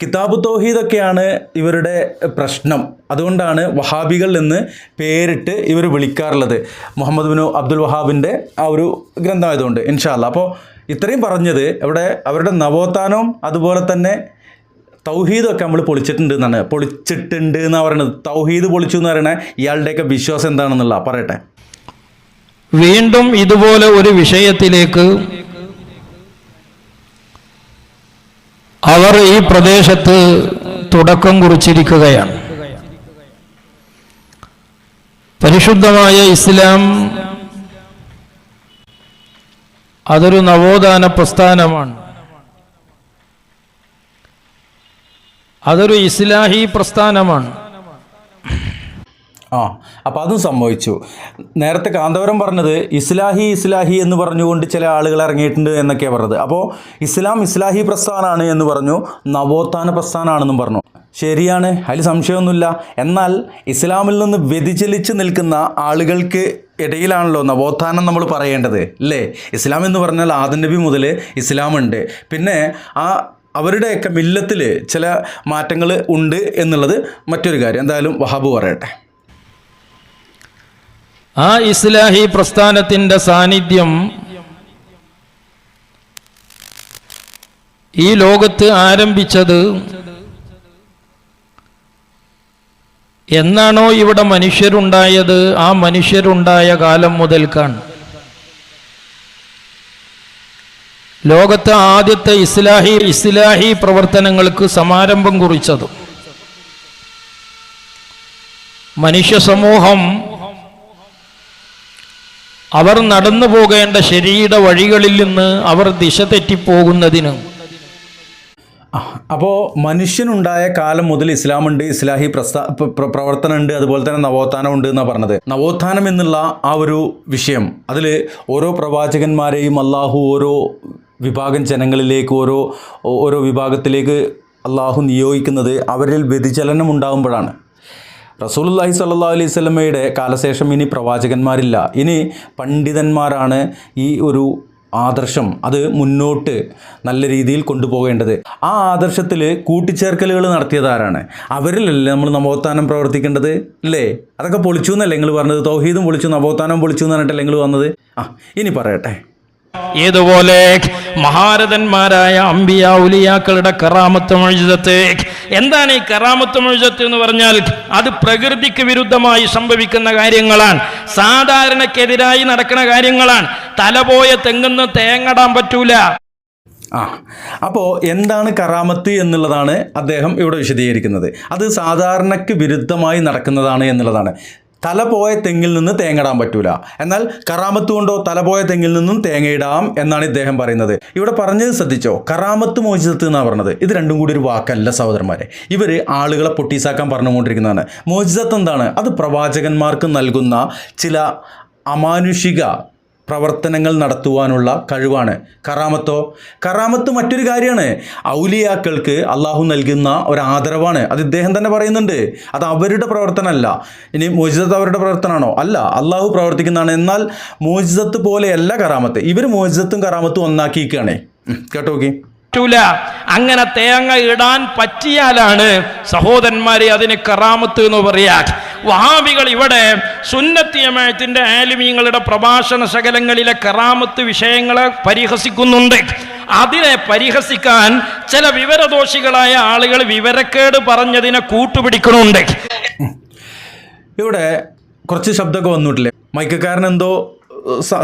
കിതാബു തൗഹീദൊക്കെയാണ് ഇവരുടെ പ്രശ്നം. അതുകൊണ്ടാണ് വഹാബികൾ എന്ന് പേരിട്ട് ഇവർ വിളിക്കാറുള്ളത്. മുഹമ്മദ് ബിൻ അബ്ദുൽ വഹാബിൻ്റെ ആ ഒരു ഗ്രന്ഥമായതുകൊണ്ട്. ഇൻഷാ അല്ലാ. അപ്പോൾ ഇത്രയും പറഞ്ഞത് ഇവിടെ അവരുടെ നവോത്ഥാനവും അതുപോലെ തന്നെ തൗഹീദൊക്കെ നമ്മൾ പൊളിച്ചിട്ടുണ്ട് എന്നാണ് പറയുന്നത്. തൗഹീദ് പൊളിച്ചു എന്ന് പറയണേ ഇയാളുടെയൊക്കെ വിശ്വാസം എന്താണെന്നുള്ള പറയട്ടെ. വീണ്ടും ഇതുപോലെ ഒരു വിഷയത്തിലേക്ക് അവർ ഈ പ്രദേശത്ത് തുടക്കം കുറിച്ചിരിക്കുകയാണ്. പരിശുദ്ധമായ ഇസ്ലാം അതൊരു നവോത്ഥാന പ്രസ്ഥാനമാണ്. അതൊരു ഇസ്ലാഹി പ്രസ്ഥാനമാണ്. അപ്പോൾ അതും സംഭവിച്ചു. നേരത്തെ കാന്തപുരം പറഞ്ഞത് ഇസ്ലാഹി എന്ന് പറഞ്ഞുകൊണ്ട് ചില ആളുകൾ ഇറങ്ങിയിട്ടുണ്ട് എന്നൊക്കെയാണ് പറഞ്ഞത്. അപ്പോൾ ഇസ്ലാഹി പ്രസ്ഥാനമാണ് എന്ന് പറഞ്ഞു, നവോത്ഥാന പ്രസ്ഥാനമാണെന്നും പറഞ്ഞു. ശരിയാണ്, അതിൽ സംശയമൊന്നുമില്ല. എന്നാൽ ഇസ്ലാമിൽ നിന്ന് വ്യതിചലിച്ച് നിൽക്കുന്ന ആളുകൾക്ക് ഇടയിലാണല്ലോ നവോത്ഥാനം നമ്മൾ പറയേണ്ടത് അല്ലേ. ഇസ്ലാം എന്ന് പറഞ്ഞാൽ ആദം നബി മുതൽ ഇസ്ലാമുണ്ട്. പിന്നെ അവരുടെയൊക്കെ മില്ലത്തിൽ ചില മാറ്റങ്ങൾ ഉണ്ട് എന്നുള്ളത് മറ്റൊരു കാര്യം. എന്തായാലും വഹാബ് പറയട്ടെ. ആ ഇസ്ലാഹി പ്രസ്ഥാനത്തിൻ്റെ സാന്നിധ്യം ഈ ലോകത്ത് ആരംഭിച്ചത് എന്നാണോ ഇവിടെ മനുഷ്യരുണ്ടായത് ആ മനുഷ്യരുണ്ടായ കാലം മുതൽക്കാണ്. ലോകത്തെ ആദ്യത്തെ ഇസ്ലാഹി പ്രവർത്തനങ്ങൾക്ക് സമാരംഭം കുറിച്ചത് മനുഷ്യ സമൂഹം അവർ നടന്നു പോകേണ്ട ശരിയുടെ വഴികളിൽ നിന്ന് അവർ ദിശ തെറ്റിപ്പോകുന്നതിന്. അപ്പോൾ മനുഷ്യനുണ്ടായ കാലം മുതൽ ഇസ്ലാമുണ്ട്, ഇസ്ലാഹി പ്രവർത്തനമുണ്ട്, അതുപോലെ തന്നെ നവോത്ഥാനം ഉണ്ട് എന്നാണ് പറഞ്ഞത്. നവോത്ഥാനം എന്നുള്ള ആ ഒരു വിഷയം അതിൽ ഓരോ പ്രവാചകന്മാരെയും അള്ളാഹു ഓരോ വിഭാഗം ജനങ്ങളിലേക്ക് ഓരോ വിഭാഗത്തിലേക്ക് അള്ളാഹു നിയോഗിക്കുന്നത് അവരിൽ വ്യതിചലനം ഉണ്ടാകുമ്പോഴാണ്. റസൂലുള്ളാഹി സ്വല്ലല്ലാഹു അലൈഹി വസല്ലമയുടെ കാലശേഷം ഇനി പ്രവാചകന്മാരില്ല, ഇനി പണ്ഡിതന്മാരാണ് ഈ ഒരു ആദർശം അത് മുന്നോട്ട് നല്ല രീതിയിൽ കൊണ്ടുപോകേണ്ടത്. ആ ആദർശത്തിൽ കൂട്ടിച്ചേർക്കലുകൾ നടത്തിയതാരാണ്? അവരിലല്ലേ നമ്മൾ നവോത്ഥാനം പ്രവർത്തിക്കേണ്ടത് അല്ലേ? അതൊക്കെ പൊളിച്ചു എന്നല്ലേ നിങ്ങൾ പറഞ്ഞത്? തൗഹീദും പൊളിച്ചു, നവോത്ഥാനം പൊളിച്ചു എന്ന് പറഞ്ഞിട്ടല്ലേ നിങ്ങൾ വന്നത്? ഇനി പറയട്ടെ. ഏതുപോലെ മഹാരഥന്മാരായ അമ്പിയ ഔലിയാക്കളുടെ കറാമത്ത് മുഅ്ജിസത്ത്. എന്താണ് ഈ കറാമത്ത് മുഅ്ജിസത്ത് എന്ന് പറഞ്ഞാൽ? അത് പ്രകൃതിക്ക് വിരുദ്ധമായി സംഭവിക്കുന്ന കാര്യങ്ങളാണ്, സാധാരണക്കെതിരായി നടക്കുന്ന കാര്യങ്ങളാണ്. തലപോയ തെങ്ങുന്ന് തേങ്ങടാൻ പറ്റൂല. അപ്പോൾ എന്താണ് കറാമത്ത് എന്നുള്ളതാണ് അദ്ദേഹം ഇവിടെ വിശദീകരിക്കുന്നത്. അത് സാധാരണക്ക് വിരുദ്ധമായി നടക്കുന്നതാണ് എന്നുള്ളതാണ്. തല പോയ തെങ്ങിൽ നിന്ന് തേങ്ങയിടാൻ പറ്റൂല, എന്നാൽ കറാമത്ത് കൊണ്ടോ തല പോയ തെങ്ങിൽ നിന്നും തേങ്ങയിടാം എന്നാണ് ഇദ്ദേഹം പറയുന്നത്. ഇവിടെ പറഞ്ഞത് ശ്രദ്ധിച്ചോ? കറാമത്ത് മോചിതത്ത് എന്നാണ് പറഞ്ഞത്. ഇത് രണ്ടും കൂടി ഒരു വാക്കല്ല സഹോദരന്മാരെ. ഇവർ ആളുകളെ പൊട്ടീസാക്കാൻ പറഞ്ഞുകൊണ്ടിരിക്കുന്നതാണ്. മോചിതത്ത് എന്താണ്? അത് പ്രവാചകന്മാർക്ക് നൽകുന്ന ചില അമാനുഷിക പ്രവർത്തനങ്ങൾ നടത്തുവാനുള്ള കഴിവാണ്. കറാമത്ത് മറ്റൊരു കാര്യമാണ്. ഔലിയാക്കൾക്ക് അള്ളാഹു നൽകുന്ന ഒരു ആദരവാണ്. അത് ഇദ്ദേഹം തന്നെ പറയുന്നുണ്ട്. അത് അവരുടെ പ്രവർത്തനമല്ല. ഇനി മോചിതത്ത് അവരുടെ പ്രവർത്തനമാണോ? അല്ല, അള്ളാഹു പ്രവർത്തിക്കുന്നതാണ്. എന്നാൽ മോചിതത്ത് പോലെയല്ല കറാമത്ത്. ഇവർ മോചിതത്തും കറാമത്തും ഒന്നാക്കിയിരിക്കുകയാണ്. കേട്ടോ നോക്കി. അങ്ങനെ തേങ്ങ ഇടാൻ പറ്റിയാലാണ് സഹോദരന്മാരെ അതിന് കറാമത്ത് എന്ന് പറയാ. വഹാബികൾ ഇവിടെ സുന്നത്തി ജമാഅത്തിന്റെ ആലിമീങ്ങളുടെ പ്രഭാഷണ ശകലങ്ങളിലെ കറാമത്ത് വിഷയങ്ങളെ പരിഹസിക്കുന്നുണ്ട്. അതിനെ പരിഹസിക്കാൻ ചില വിവരദോഷികളായ ആളുകൾ വിവരക്കേട് പറഞ്ഞതിനെ കൂട്ടുപിടിക്കുന്നുണ്ട്. ഇവിടെ കുറച്ച് ശബ്ദമൊക്കെ വന്നിട്ടില്ലേ? മൈക്കക്കാരൻ എന്തോ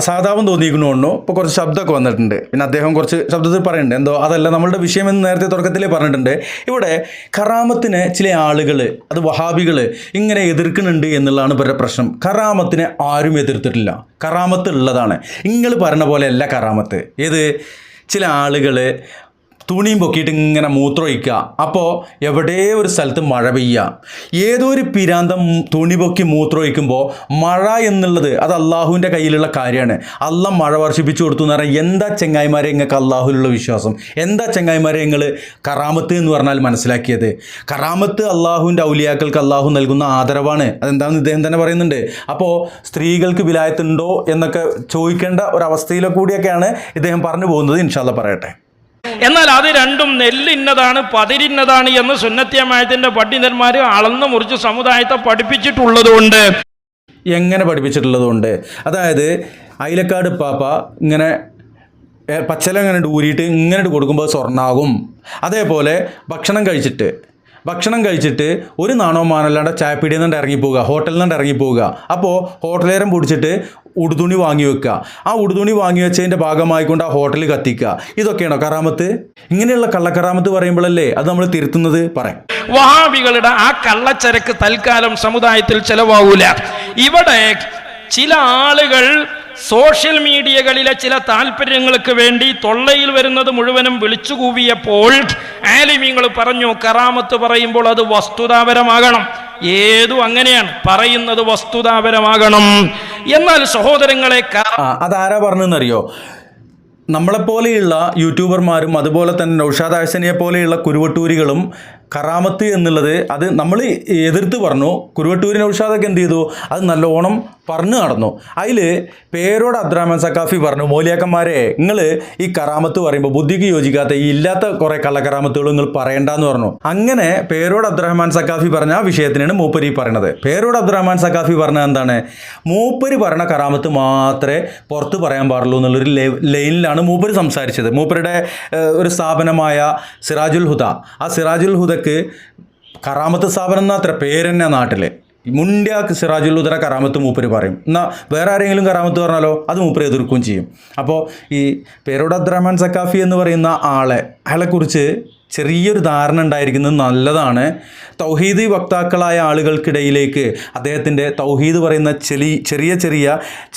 സാധാവം തോന്നിയിരിക്കണോണ്ടോ ഇപ്പോൾ കുറച്ച് ശബ്ദമൊക്കെ വന്നിട്ടുണ്ട്. പിന്നെ അദ്ദേഹം കുറച്ച് ശബ്ദത്തിൽ പറയുന്നുണ്ട് എന്തോ അതല്ല നമ്മളുടെ വിഷയമെന്ന് നേരത്തെ തുടക്കത്തിലേ പറഞ്ഞിട്ടുണ്ട്. ഇവിടെ കറാമത്തിനെ ചില ആളുകൾ, അത് വഹാബികൾ ഇങ്ങനെ എതിർക്കുന്നുണ്ട് എന്നുള്ളതാണ് ഇവരുടെ പ്രശ്നം. കറാമത്തിനെ ആരും എതിർത്തിട്ടില്ല. കറാമത്ത് ഉള്ളതാണ്. നിങ്ങൾ പറഞ്ഞ പോലെയല്ല കറാമത്ത്. ഏത്? ചില ആളുകൾ തുണിയും പൊക്കിയിട്ട് ഇങ്ങനെ മൂത്രമൊഴിക്കുക. അപ്പോൾ എവിടെ ഒരു സ്ഥലത്ത് മഴ പെയ്യുക. ഏതോ ഒരു പിരാന്തം തുണി പൊക്കി മൂത്രമൊഴിക്കുമ്പോൾ മഴ എന്നുള്ളത് അത് അള്ളാഹുവിൻ്റെ കയ്യിലുള്ള കാര്യമാണ്. അള്ളാഹ് മഴ വർഷിപ്പിച്ചു കൊടുത്തു എന്ന് പറഞ്ഞാൽ എന്താ ചെങ്ങായിമാരെ നിങ്ങൾക്ക് അള്ളാഹുവിലുള്ള വിശ്വാസം? എന്താ ചെങ്ങായിമാരെ നിങ്ങൾ കറാമത്ത് എന്ന് പറഞ്ഞാൽ മനസ്സിലാക്കിയത്? കറാമത്ത് അള്ളാഹുവിൻ്റെ ഔലിയാക്കൾക്ക് അള്ളാഹു നൽകുന്ന ആദരവാണ്. അതെന്താണെന്ന് ഇദ്ദേഹം തന്നെ പറയുന്നുണ്ട്. അപ്പോൾ സ്ത്രീകൾക്ക് വിലായത്തുണ്ടോ എന്നൊക്കെ ചോദിക്കേണ്ട ഒരവസ്ഥയിലൊക്കെ കൂടിയൊക്കെയാണ് ഇദ്ദേഹം പറഞ്ഞു പോകുന്നത്. ഇൻഷാ അല്ലാഹ് പറയട്ടെ. എന്നാൽ അത് രണ്ടും നെല്ലിന്നതാണ് പതിരിന്നതാണ് എന്ന് സുന്നത്തി ജമാഅത്തിന്റെ പണ്ഡിതന്മാർ അളന്ന് മുറിച്ച് സമുദായത്തെ പഠിപ്പിച്ചിട്ടുള്ളതുകൊണ്ട്. എങ്ങനെ പഠിപ്പിച്ചിട്ടുള്ളതുകൊണ്ട്? അതായത് അയിലക്കാട് പാപ്പ ഇങ്ങനെ പച്ചല ഇങ്ങനെ ഊരിയിട്ട് ഇങ്ങനെ കൊടുക്കുമ്പോൾ സ്വർണ്ണാകും. അതേപോലെ ഭക്ഷണം കഴിച്ചിട്ട് ഒരു നാണോ മാനല്ലാണ്ട് ചായപ്പീടിയിൽ നിന്നുണ്ട് ഇറങ്ങിപ്പോവുക, ഹോട്ടലിൽ നിന്നുണ്ട് ഇറങ്ങിപ്പോവുക. അപ്പോൾ ഹോട്ടലേരം പിടിച്ചിട്ട് ഉടുതുണി വാങ്ങി വെക്കുക. ആ ഉടുതുണി വാങ്ങി വെച്ചതിൻ്റെ ഭാഗമായിക്കൊണ്ട് ആ ഹോട്ടലിൽ കത്തിക്കുക. ഇതൊക്കെയാണോ കറാമത്ത്? ഇങ്ങനെയുള്ള കള്ളക്കറാമത്ത് പറയുമ്പോഴല്ലേ അത് നമ്മൾ തിരുത്തുന്നത്? പറയാം. വഹാബികളുടെ ആ കള്ളച്ചരക്ക് തൽക്കാലം സമുദായത്തിൽ ചെലവാകൂല. ഇവിടെ ചില ആളുകൾ സോഷ്യൽ മീഡിയകളിലെ ചില താല്പര്യങ്ങൾക്ക് വേണ്ടി തൊള്ളയിൽ വരുന്നത് മുഴുവനും വിളിച്ചു കൂവിയപ്പോൾ ആലിമീങ്ങൾ പറഞ്ഞു കറാമത്ത് പറയുമ്പോൾ അത് വസ്തുതാപരമാകണം. ഏതും അങ്ങനെയാണ്, പറയുന്നത് വസ്തുതാപരമാകണം. എന്നാൽ സഹോദരങ്ങളെ, അതാരാ പറഞ്ഞെന്നറിയോ? നമ്മളെപ്പോലെയുള്ള യൂട്യൂബർമാരും അതുപോലെ തന്നെ നൗഷാദ് ഹസനിയെ പോലെയുള്ള കുരുവട്ടൂരികളും കറാമത്ത് എന്നുള്ളത് അത് നമ്മൾ എതിർത്ത് പറഞ്ഞു. കുരുവട്ടൂരി നൗഷാദൊക്കെ എന്ത് ചെയ്തു? അത് നല്ലോണം പറഞ്ഞു നടന്നു. അതിൽ പേരോട് അബ്ദുറഹ്മാൻ സഖാഫി പറഞ്ഞു, മൗലിയാക്കന്മാരെ നിങ്ങൾ ഈ കറാമത്ത് പറയുമ്പോൾ ബുദ്ധിക്ക് യോജിക്കാത്ത ഈ ഇല്ലാത്ത കുറേ കള്ളക്കറാമത്തുകൾ നിങ്ങൾ പറയണ്ടെന്ന് പറഞ്ഞു. അങ്ങനെ പേരോട് അബ്ദുറഹ്മാൻ സഖാഫി പറഞ്ഞ ആ വിഷയത്തിനാണ് മൂപ്പരി പറയുന്നത്. പേരോട് അബ്ദുറഹ്മാൻ സഖാഫി പറഞ്ഞത് എന്താണ്? മൂപ്പര് പറഞ്ഞ കറാമത്ത് മാത്രമേ പുറത്ത് പറയാൻ പാടുള്ളൂ എന്നുള്ളൊരു ലൈനിലാണ് മൂപ്പര് സംസാരിച്ചത്. മൂപ്പരുടെ ഒരു സ്ഥാപനമായ സിറാജുൽ ഹുദ, ആ സിറാജുൽ ഹുദക്ക് കറാമത്ത് സ്ഥാപനം എന്നത്ര പേര് തന്നെ നാട്ടിൽ. മുൻഡ്യ സിറാജുൽ ഹുദ കറാമത്ത് മൂപ്പര് പറയും. എന്നാൽ വേറെ ആരെങ്കിലും കറാമത്ത് പറഞ്ഞാലോ അത് മൂപ്പര് എതിർക്കുകയും ചെയ്യും. അപ്പോൾ ഈ പേരോട് അബ്ദുറഹ്മാൻ സഖാഫി എന്ന് പറയുന്ന അയാളെക്കുറിച്ച് ചെറിയൊരു ധാരണ ഉണ്ടായിരിക്കുന്നത് നല്ലതാണ്. തൗഹീദ് വക്താക്കളായ ആളുകൾക്കിടയിലേക്ക് അദ്ദേഹത്തിൻ്റെ തൗഹീദ് പറയുന്ന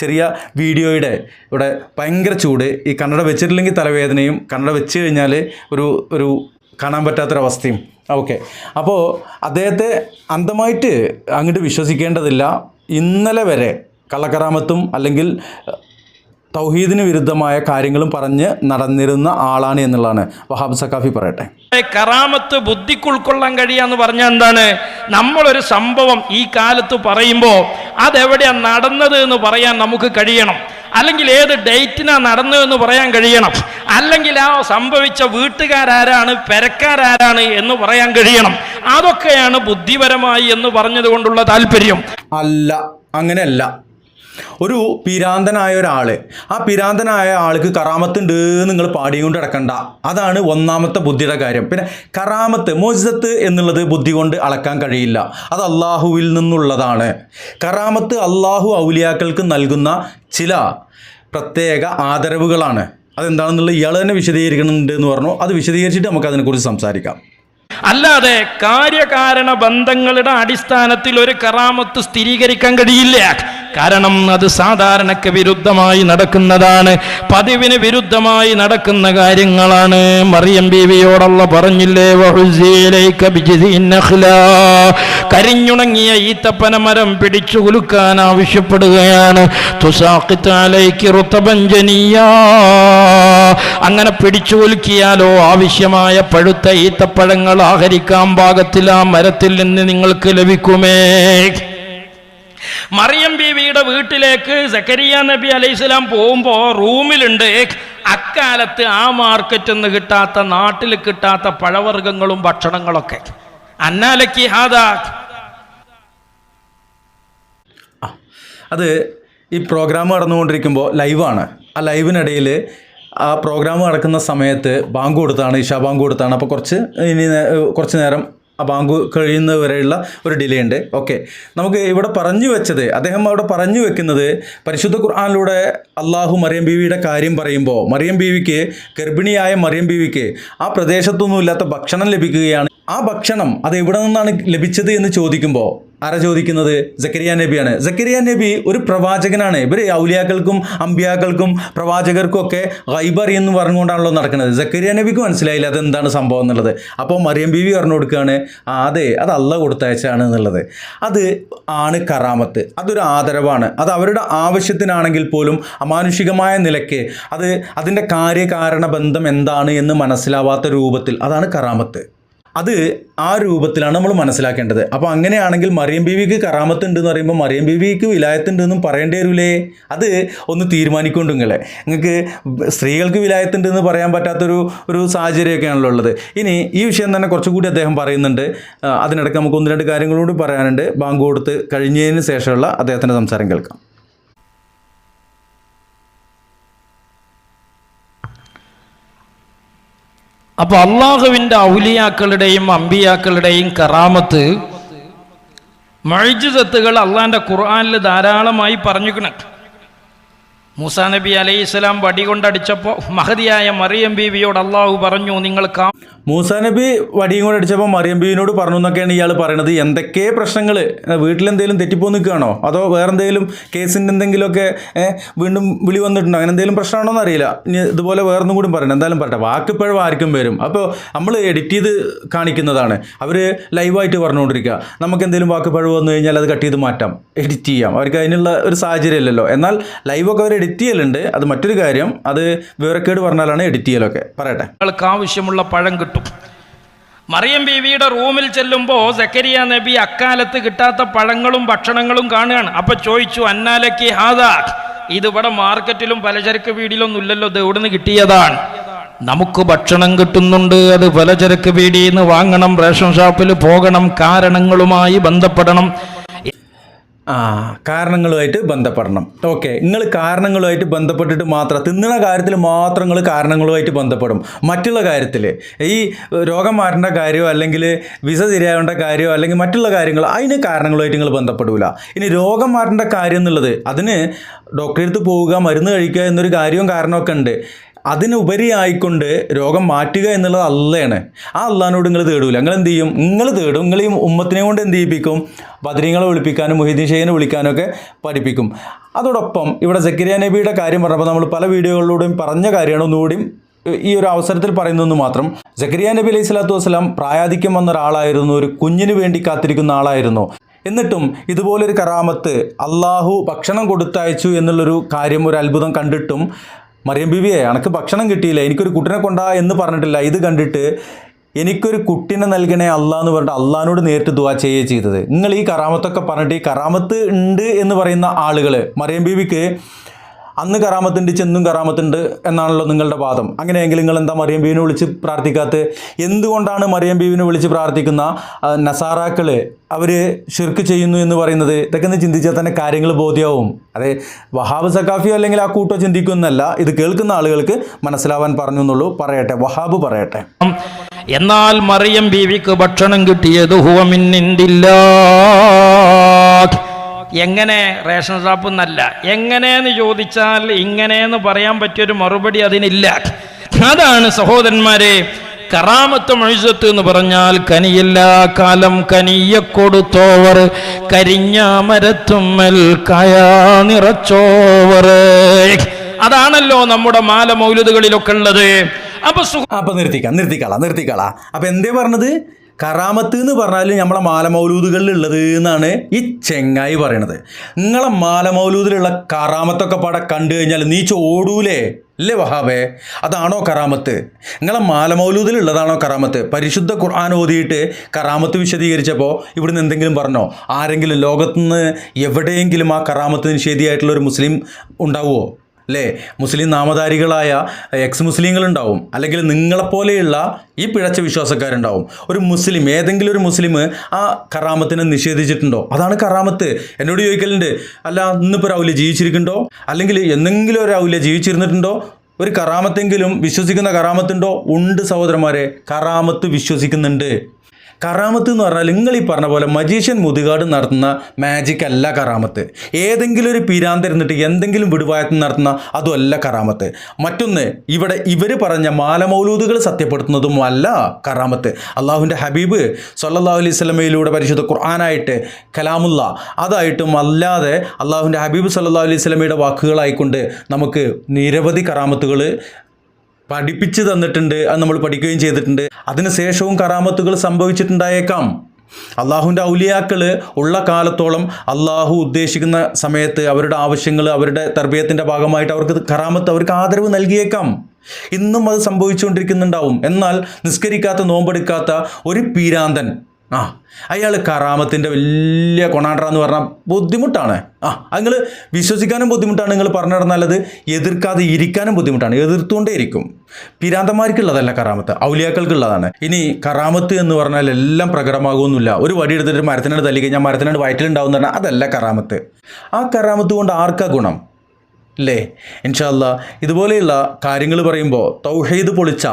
ചെറിയ വീഡിയോയുടെ ഇവിടെ ഭയങ്കര ചൂട്, ഈ കണ്ണട വെച്ചിട്ടില്ലെങ്കിൽ തലവേദനയും, കണ്ണട വെച്ച് കഴിഞ്ഞാൽ ഒരു കാണാൻ പറ്റാത്തൊരവസ്ഥയും. ഓക്കെ, അപ്പോൾ അദ്ദേഹത്തെ അന്ധമായിട്ട് അങ്ങോട്ട് വിശ്വസിക്കേണ്ടതില്ല. ഇന്നലെ വരെ കള്ളക്കറാമത്തും അല്ലെങ്കിൽ തൗഹീദിന് വിരുദ്ധമായ കാര്യങ്ങളും പറഞ്ഞ് നടന്നിരുന്ന ആളാണ് എന്നുള്ളതാണ് വഹാബ് സഖാഫി പറയട്ടെ. കറാമത്ത് ബുദ്ധിക്ക് ഉൾക്കൊള്ളാൻ കഴിയാന്ന് പറഞ്ഞാൽ എന്താണ്? നമ്മളൊരു സംഭവം ഈ കാലത്ത് പറയുമ്പോൾ അതെവിടെയാണ് നടന്നത് എന്ന് പറയാൻ നമുക്ക് കഴിയണം. അല്ലെങ്കിൽ ഏത് ഡേറ്റിനാ നടന്നു എന്ന് പറയാൻ കഴിയണം, അല്ലെങ്കിൽ ആ സംഭവിച്ച വീട്ടുകാരാരാണ്, പെരക്കാരാരാണ് എന്ന് പറയാൻ കഴിയണം. അതൊക്കെയാണ് ബുദ്ധിപരമായി എന്ന് പറഞ്ഞതുകൊണ്ടുള്ള താല്പര്യം. അല്ല, അങ്ങനെയല്ല. ഒരു പിരാന്തനായ ഒരാൾ, ആ പിരാന്തനായ ആൾക്ക് കറാമത്തുണ്ട് നിങ്ങൾ പാടിക്കൊണ്ട് കിടക്കണ്ട. അതാണ് ഒന്നാമത്തെ ബുദ്ധിയുടെ കാര്യം. പിന്നെ കറാമത്ത്, മോജിസത്ത് എന്നുള്ളത് ബുദ്ധി കൊണ്ട് അളക്കാൻ കഴിയില്ല, അത് അള്ളാഹുവിൽ നിന്നുള്ളതാണ്. കറാമത്ത് അള്ളാഹു ഔലിയാക്കൾക്ക് നൽകുന്ന ചില പ്രത്യേക ആദരവുകളാണ്. അതെന്താണെന്നുള്ളത് ഇയാൾ തന്നെ വിശദീകരിക്കുന്നുണ്ട് എന്ന് പറഞ്ഞു. അത് വിശദീകരിച്ചിട്ട് നമുക്ക് അതിനെക്കുറിച്ച് സംസാരിക്കാം. അല്ലാതെ കാര്യകാരണ ബന്ധങ്ങളുടെ അടിസ്ഥാനത്തിൽ ഒരു കറാമത്ത് സ്ഥിരീകരിക്കാൻ കഴിയില്ല. കാരണം അത് സാധാരണക്ക് വിരുദ്ധമായി നടക്കുന്നതാണ്, പതിവിന് വിരുദ്ധമായി നടക്കുന്ന കാര്യങ്ങളാണ്. മറിയം ബീവിയോടുള്ള പറഞ്ഞില്ലേ, കരിഞ്ഞുണങ്ങിയ ഈത്തപ്പന മരം പിടിച്ചു കുലുക്കാൻ ആവശ്യപ്പെടുകയാണ്. അങ്ങനെ പിടിച്ചു കുലുക്കിയാലോ ആവശ്യമായ പഴുത്ത ഈത്തപ്പഴങ്ങൾ ആഹരിക്കാൻ പാകത്തിൽ ആ മരത്തിൽ നിന്ന് നിങ്ങൾക്ക് ലഭിക്കുമേ. മറിയം ബീവിയുടെ വീട്ടിലേക്ക് സക്കരിയ നബി അലൈഹിസ്സലാം പോകുമ്പോൾ റൂമിലുണ്ട് അക്കാലത്ത് ആ മാർക്കറ്റിൽ നിന്ന് കിട്ടാത്ത, നാട്ടിൽ കിട്ടാത്ത പഴവർഗ്ഗങ്ങളും ഭക്ഷണങ്ങളൊക്കെ. അന്നാലക്കി ഹാദാ, അത് ഈ പ്രോഗ്രാം നടന്നുകൊണ്ടിരിക്കുമ്പോൾ ലൈവാണ്. ആ ലൈവിനിടയിൽ ആ പ്രോഗ്രാം നടക്കുന്ന സമയത്ത് ബാങ്ക് കൊടുത്താണ്, ഇഷാ ബാങ്ക് കൊടുത്താണ്. അപ്പോൾ കുറച്ച് നേരം ആ ബാങ്ക് കഴിയുന്നവരെയുള്ള ഒരു ഡിലേ ഉണ്ട്. ഓക്കെ, നമുക്ക് ഇവിടെ പറഞ്ഞു വെച്ചത്, അദ്ദേഹം അവിടെ പറഞ്ഞു വെക്കുന്നത് പരിശുദ്ധ ഖുർആനിലൂടെ അള്ളാഹു മറിയം ബീവിയുടെ കാര്യം പറയുമ്പോൾ, മറിയം ബീവിക്ക്, ഗർഭിണിയായ മറിയം ബീവിക്ക് ആ പ്രദേശത്തൊന്നും ഇല്ലാത്ത ഭക്ഷണം ലഭിക്കുകയാണ്. ആ ഭക്ഷണം അത് എവിടെ നിന്നാണ് ലഭിച്ചത് എന്ന് ചോദിക്കുമ്പോൾ ആരാ ചോദിക്കുന്നത്? സക്കരിയ നബിയാണ്. സക്കരിയ നബി ഒരു പ്രവാചകനാണ്. ഇവർ ഔലിയാക്കൾക്കും അമ്പിയാക്കൾക്കും പ്രവാചകർക്കും ഒക്കെ ഗൈബ് അറിയെന്ന് പറഞ്ഞുകൊണ്ടാണല്ലോ നടക്കുന്നത്. സക്കരിയ നബിക്ക് മനസ്സിലായില്ല അതെന്താണ് സംഭവം എന്നുള്ളത്. അപ്പോൾ മറിയം ബീവി പറഞ്ഞു കൊടുക്കുകയാണ്, അതെ, അത് അള്ളാഹ് കൊടുത്തയച്ചാണ് എന്നുള്ളത്. അത് ആണ് കറാമത്ത്, അതൊരു ആദരവാണ്. അത് അവരുടെ ആവശ്യത്തിനാണെങ്കിൽ പോലും അമാനുഷികമായ നിലയ്ക്ക് അതിൻ്റെ കാര്യകാരണ ബന്ധം എന്താണ് എന്ന് മനസ്സിലാവാത്ത രൂപത്തിൽ, അതാണ് കറാമത്ത്. അത് ആ രൂപത്തിലാണ് നമ്മൾ മനസ്സിലാക്കേണ്ടത്. അപ്പോൾ അങ്ങനെയാണെങ്കിൽ മറിയം ബീവിക്ക് കറാമത്ത് ഉണ്ടെന്ന് പറയുമ്പോൾ മറിയം ബീവിക്ക് വിലായത്തുണ്ടെന്നും പറയേണ്ടി വരില്ലേ? അത് ഒന്ന് തീരുമാനിക്കൊണ്ട് നിങ്ങൾക്ക് സ്ത്രീകൾക്ക് വിലായത്തുണ്ടെന്ന് പറയാൻ പറ്റാത്തൊരു സാഹചര്യമൊക്കെയാണല്ലോ ഉള്ളത്. ഇനി ഈ വിഷയം തന്നെ കുറച്ചുകൂടി അദ്ദേഹം പറയുന്നുണ്ട്. അതിനിടയ്ക്ക് നമുക്ക് ഒന്ന് രണ്ട് കാര്യങ്ങളോട് പറയാനുണ്ട്. ബാങ്ക് കൊടുത്ത് കഴിഞ്ഞതിന് ശേഷമുള്ള അദ്ദേഹത്തിൻ്റെ സംസാരം കേൾക്കാം. അപ്പൊ അള്ളാഹുവിൻ്റെ ഔലിയാക്കളുടെയും അമ്പിയാക്കളുടെയും കറാമത്ത്, മുഅ്ജിസത്തുകൾ അള്ളാഹിൻ്റെ ഖുർആനിൽ ധാരാളമായി പറഞ്ഞിരിക്കണം. മൂസാ നബി അലൈഹിസ്സലാം വടി കൊണ്ടടിച്ചപ്പോൾ മഹദിയായ മറിയം ബീവിയോട് അള്ളാഹു പറഞ്ഞു, നിങ്ങൾ മൂസാ നബി വടിയും കൊണ്ട് അടിച്ചപ്പോൾ മറിയം ബീവിനോട് പറഞ്ഞു എന്നൊക്കെയാണ് ഇയാൾ പറയണത്. എന്തൊക്കെ പ്രശ്നങ്ങൾ, വീട്ടിലെന്തെങ്കിലും തെറ്റിപ്പോ നിൽക്കുകയാണോ, അതോ വേറെ എന്തെങ്കിലും കേസിൻ്റെ എന്തെങ്കിലുമൊക്കെ വീണ്ടും വിളി വന്നിട്ടുണ്ടോ, അങ്ങനെ എന്തെങ്കിലും പ്രശ്നമാണോ എന്നറിയില്ല. ഇനി ഇതുപോലെ വേറൊന്നും കൂടി പറയണം. എന്തായാലും പറയട്ടെ, വാക്കുപ്പിഴവ് ആർക്കും വരും. അപ്പോൾ നമ്മൾ എഡിറ്റ് ചെയ്ത് കാണിക്കുന്നതാണ്, അവർ ലൈവായിട്ട് പറഞ്ഞുകൊണ്ടിരിക്കുക. നമുക്ക് എന്തെങ്കിലും വാക്കുപ്പിഴവ് വന്നു കഴിഞ്ഞാൽ അത് കട്ട് ചെയ്ത് മാറ്റാം, എഡിറ്റ് ചെയ്യാം. അവർക്ക് അതിനുള്ള ഒരു സാഹചര്യം ഇല്ലല്ലോ. എന്നാൽ ലൈവൊക്കെ അവർ എഡിറ്റ് ചെയ്യലുണ്ട്, അത് മറ്റൊരു കാര്യം. അത് വിവരക്കേട് പറഞ്ഞാലാണ് എഡിറ്റ് ചെയ്യലൊക്കെ. പറയട്ടെ, നിങ്ങൾക്ക് ആവശ്യമുള്ള പഴം കിട്ടും. മറിയം ബീവിയുടെ റൂമിൽ ചെല്ലുമ്പോൾ സക്കരിയ നബി അക്കാലത്ത് കിട്ടാത്ത പഴങ്ങളും ഭക്ഷണങ്ങളും കാണുകയാണ്. അപ്പൊ ചോദിച്ചു, അന്നാലക്കി ഹാദാ, ഇതിവിടെ മാർക്കറ്റിലും പലചരക്ക് വീടിലൊന്നും ഇല്ലല്ലോ, ഇത് എവിടുന്ന് കിട്ടിയതാണ്? നമുക്ക് ഭക്ഷണം കിട്ടുന്നുണ്ട്, അത് പലചരക്ക് വീടിൽ നിന്ന് വാങ്ങണം, റേഷൻ ഷോപ്പിൽ പോകണം, കാരണങ്ങളുമായി ബന്ധപ്പെടണം. കാരണങ്ങളുമായിട്ട് ബന്ധപ്പെടണം. ഓക്കെ, നിങ്ങൾ കാരണങ്ങളുമായിട്ട് ബന്ധപ്പെട്ടിട്ട് മാത്രം തിന്നുന്ന കാര്യത്തിൽ മാത്രം നിങ്ങൾ കാരണങ്ങളുമായിട്ട് ബന്ധപ്പെടും. മറ്റുള്ള കാര്യത്തിൽ ഈ രോഗം മാറ്റേണ്ട കാര്യമോ അല്ലെങ്കിൽ വിസ ശരിയാവേണ്ട കാര്യമോ അല്ലെങ്കിൽ മറ്റുള്ള കാര്യങ്ങൾ, അതിന് കാരണങ്ങളുമായിട്ട് നിങ്ങൾ ബന്ധപ്പെടില്ല. ഇനി രോഗം മാറ്റേണ്ട കാര്യം എന്നുള്ളത്, അതിന് ഡോക്ടറെ അടുത്ത് പോവുക, മരുന്ന് കഴിക്കുക എന്നൊരു കാര്യവും കാരണമൊക്കെ ഉണ്ട്. അതിനുപരിയായിക്കൊണ്ട് രോഗം മാറ്റുക എന്നുള്ളത് അള്ളയാണ്. ആ അള്ളഹാനോട് നിങ്ങൾ തേടൂല. നിങ്ങൾ എന്ത് ചെയ്യും? നിങ്ങൾ തേടും. നിങ്ങൾ ഈ ഉമ്മത്തിനെ കൊണ്ട് എന്ത് ചെയ്യിപ്പിക്കും? ബദരീങ്ങളെ വിളിപ്പിക്കാനും മുഹീദ്ദീൻ ഷെയ്ഖിനെ വിളിക്കാനൊക്കെ പഠിപ്പിക്കും. അതോടൊപ്പം ഇവിടെ സക്കരിയ നബിയുടെ കാര്യം പറഞ്ഞപ്പോൾ നമ്മൾ പല വീഡിയോകളിലൂടെയും പറഞ്ഞ കാര്യമാണ്, ഒന്നുകൂടിയും ഈ ഒരു അവസരത്തിൽ പറയുന്നതെന്ന് മാത്രം. സക്കരിയ നബി അലൈഹി സ്വലാത്തു വസ്സലാം പ്രായാധിക്യം വന്ന ഒരാളായിരുന്നു, ഒരു കുഞ്ഞിന് വേണ്ടി കാത്തിരിക്കുന്ന ആളായിരുന്നു. എന്നിട്ടും ഇതുപോലൊരു കറാമത്ത്, അള്ളാഹു ഭക്ഷണം കൊടുത്തയച്ചു എന്നുള്ളൊരു കാര്യം, ഒരു അത്ഭുതം കണ്ടിട്ടും മറിയം ബീവിയെ എനക്ക് ഭക്ഷണം കിട്ടിയില്ല, എനിക്കൊരു കുട്ടിനെ കൊണ്ടാ എന്ന് പറഞ്ഞിട്ടില്ല. ഇത് കണ്ടിട്ട് എനിക്കൊരു കുട്ടിനെ നൽകണേ അള്ളാഹ് എന്ന് പറഞ്ഞിട്ട് അള്ളാഹിനോട് നേരിട്ട് ദുആ ചെയ്യുകയാണ് ചെയ്തത്. നിങ്ങൾ ഈ കറാമത്തൊക്കെ പറഞ്ഞിട്ട് ഈ കറാമത്ത് ഉണ്ട് എന്ന് പറയുന്ന ആളുകൾ, മറിയം ബീവിക്ക് അന്ന് കറാമത്തുണ്ട് ചെന്നും കറാമത്തുണ്ട് എന്നാണല്ലോ നിങ്ങളുടെ വാദം. അങ്ങനെയെങ്കിൽ നിങ്ങൾ എന്താ മറിയം ബീവിനെ വിളിച്ച് പ്രാർത്ഥിക്കാത്തത്? എന്തുകൊണ്ടാണ് മറിയം ബീവിനെ വിളിച്ച് പ്രാർത്ഥിക്കുന്ന നസാറാക്കൾ അവർ ഷിർക്ക് ചെയ്യുന്നു എന്ന് പറയുന്നത്? ഇതൊക്കെ ഒന്ന് ചിന്തിച്ചാൽ തന്നെ കാര്യങ്ങൾ ബോധ്യമാവും. അതെ, വഹാബ് സക്കാഫിയോ അല്ലെങ്കിൽ ആ കൂട്ടോ ചിന്തിക്കുന്നല്ല, ഇത് കേൾക്കുന്ന ആളുകൾക്ക് മനസ്സിലാവാൻ പറഞ്ഞു എന്നുള്ളൂ. പറയട്ടെ, വഹാബ് പറയട്ടെ. എന്നാൽ മറിയം ബീവിക്ക് ഭക്ഷണം കിട്ടിയത് ഹുവ മിൻ ഇൻദില്ലാ. എങ്ങനെ? റേഷൻ ഷോപ്പ് എന്നല്ല. എങ്ങനെയെന്ന് ചോദിച്ചാൽ ഇങ്ങനെയെന്ന് പറയാൻ പറ്റിയൊരു മറുപടി അതിനില്ല. അതാണ് സഹോദരന്മാരെ കറാമത്ത് മുഇസത്ത് എന്ന് പറഞ്ഞാൽ കനിയില്ലാ കാലം കനിയെ കൊടുത്തോവർ, കരിഞ്ഞ മരത്തുമ്മൽ കയാ നിറച്ചോവർ. അതാണല്ലോ നമ്മുടെ മാല മൗലിദുകളിലൊക്കെ ഉള്ളത്. അപ്പൊ നിർത്തിക്കളാ. അപ്പൊ എന്തേ പറഞ്ഞത്? കറാമത്ത് എന്ന് പറഞ്ഞാൽ നമ്മളെ മാല മൗലൂദുകളിൽ ഉള്ളത് എന്നാണ് ഈ ചെങ്ങായി പറയണത്. നിങ്ങളെ മാല മൗലൂദിലുള്ള കറാമത്തൊക്കെ പാടെ കണ്ടു കഴിഞ്ഞാൽ നീ ചോടൂലേ അല്ലേ വഹാബേ? അതാണോ കറാമത്ത്? നിങ്ങളെ മാല മൗലൂദിലുള്ളതാണോ കറാമത്ത്? പരിശുദ്ധ ഖുർആൻ ഓതിയിട്ട് കറാമത്ത് വിശദീകരിച്ചപ്പോൾ ഇവിടുന്ന് എന്തെങ്കിലും പറഞ്ഞോ? ആരെങ്കിലും ലോകത്തുനിന്ന് എവിടെയെങ്കിലും ആ കറാമത്ത് നിഷേധിയായിട്ടുള്ള ഒരു മുസ്ലിം ഉണ്ടാവുമോ? അല്ലേ? മുസ്ലിം നാമധാരികളായ എക്സ് മുസ്ലിങ്ങളുണ്ടാവും, അല്ലെങ്കിൽ നിങ്ങളെപ്പോലെയുള്ള ഈ പിഴച്ച വിശ്വാസക്കാരുണ്ടാവും. ഒരു മുസ്ലിം, ഏതെങ്കിലും ഒരു മുസ്ലിം ആ കറാമത്തിനെ നിഷേധിച്ചിട്ടുണ്ടോ? അതാണ് കറാമത്ത്. എന്നോട് ചോദിക്കലുണ്ട്, അല്ല ഇന്നിപ്പോൾ ഒരു ഔലിയ ജീവിച്ചിരിക്കുന്നുണ്ടോ, അല്ലെങ്കിൽ എന്തെങ്കിലും ഒരു ഔലിയ ജീവിച്ചിരുന്നിട്ടുണ്ടോ, ഒരു കറാമത്തെങ്കിലും വിശ്വസിക്കുന്ന കറാമത്തുണ്ടോ? ഉണ്ട് സഹോദരന്മാരെ, കറാമത്ത് വിശ്വസിക്കുന്നുണ്ട്. കറാമത്ത് എന്ന് പറഞ്ഞാൽ നിങ്ങൾ ഈ പറഞ്ഞ പോലെ മജീഷ്യൻ മുതുകാട് നടത്തുന്ന മാജിക് അല്ല കറാമത്ത്. ഏതെങ്കിലും ഒരു പിരാന്തിരുന്നിട്ട് എന്തെങ്കിലും വിടുവായത്ത് നടത്തുന്ന അതുമല്ല കറാമത്ത്. മറ്റൊന്ന്, ഇവിടെ ഇവർ പറഞ്ഞ മാലമൗലൂദുകൾ സത്യപ്പെടുത്തുന്നതും അല്ല കറാമത്ത്. അള്ളാഹുവിൻ്റെ ഹബീബ് സല്ലല്ലാഹു അലൈഹി വസല്ലമയിലൂടെ പരിശുദ്ധ ഖുർആനായിട്ട് കലാമുള്ള അതായിട്ടും അല്ലാതെ അള്ളാഹുവിൻ്റെ ഹബീബ് സല്ലല്ലാഹു അലൈഹി വസല്ലമയുടെ വാക്കുകളായിക്കൊണ്ട് നമുക്ക് നിരവധി കറാമത്തുകൾ പഠിപ്പിച്ച് തന്നിട്ടുണ്ട്. അത് നമ്മൾ പഠിക്കുകയും ചെയ്തിട്ടുണ്ട്. അതിനുശേഷവും കറാമത്തുകൾ സംഭവിച്ചിട്ടുണ്ടായേക്കാം. അള്ളാഹുവിൻ്റെ ഔലിയാക്കൾ ഉള്ള കാലത്തോളം അള്ളാഹു ഉദ്ദേശിക്കുന്ന സമയത്ത് അവരുടെ ആവശ്യങ്ങൾ, അവരുടെ തർബീയത്തിൻ്റെ ഭാഗമായിട്ട് അവർക്ക് കറാമത്ത്, അവർക്ക് ആദരവ് നൽകിയേക്കാം. ഇന്നും അത് സംഭവിച്ചുകൊണ്ടിരിക്കുന്നുണ്ടാവും. എന്നാൽ നിസ്കരിക്കാത്ത, നോമ്പെടുക്കാത്ത ഒരു പീരാന്തൻ അയാൾ കറാമത്തിൻ്റെ വലിയ കൊണാട്ര എന്ന് പറഞ്ഞാൽ ബുദ്ധിമുട്ടാണ്. നിങ്ങൾ വിശ്വസിക്കാനും ബുദ്ധിമുട്ടാണ്. നിങ്ങൾ പറഞ്ഞു നടന്നാലത് എതിർക്കാതെ ഇരിക്കാനും ബുദ്ധിമുട്ടാണ്. എതിർത്തുകൊണ്ടേ ഇരിക്കും. പിരാന്തന്മാർക്കുള്ളതല്ല കറാമത്ത്, ഔലിയാക്കൾക്കുള്ളതാണ്. ഇനി കറാമത്ത് എന്ന് പറഞ്ഞാൽ എല്ലാം പ്രകടമാകുമെന്നില്ല. ഒരു വടി എടുത്തിട്ട് മരത്തിനോട് തല്ലി കഴിഞ്ഞാൽ മരത്തിനോട് വയറ്റിലുണ്ടാവും പറഞ്ഞാൽ അതല്ല കറാമത്ത്. ആ കറാമത്ത് കൊണ്ട് ആർക്കാ ഗുണം? അല്ലേ? ഇൻഷാ അല്ലാഹ് ഇതുപോലെയുള്ള കാര്യങ്ങൾ പറയുമ്പോൾ തൗഹീദ് പൊളിച്ച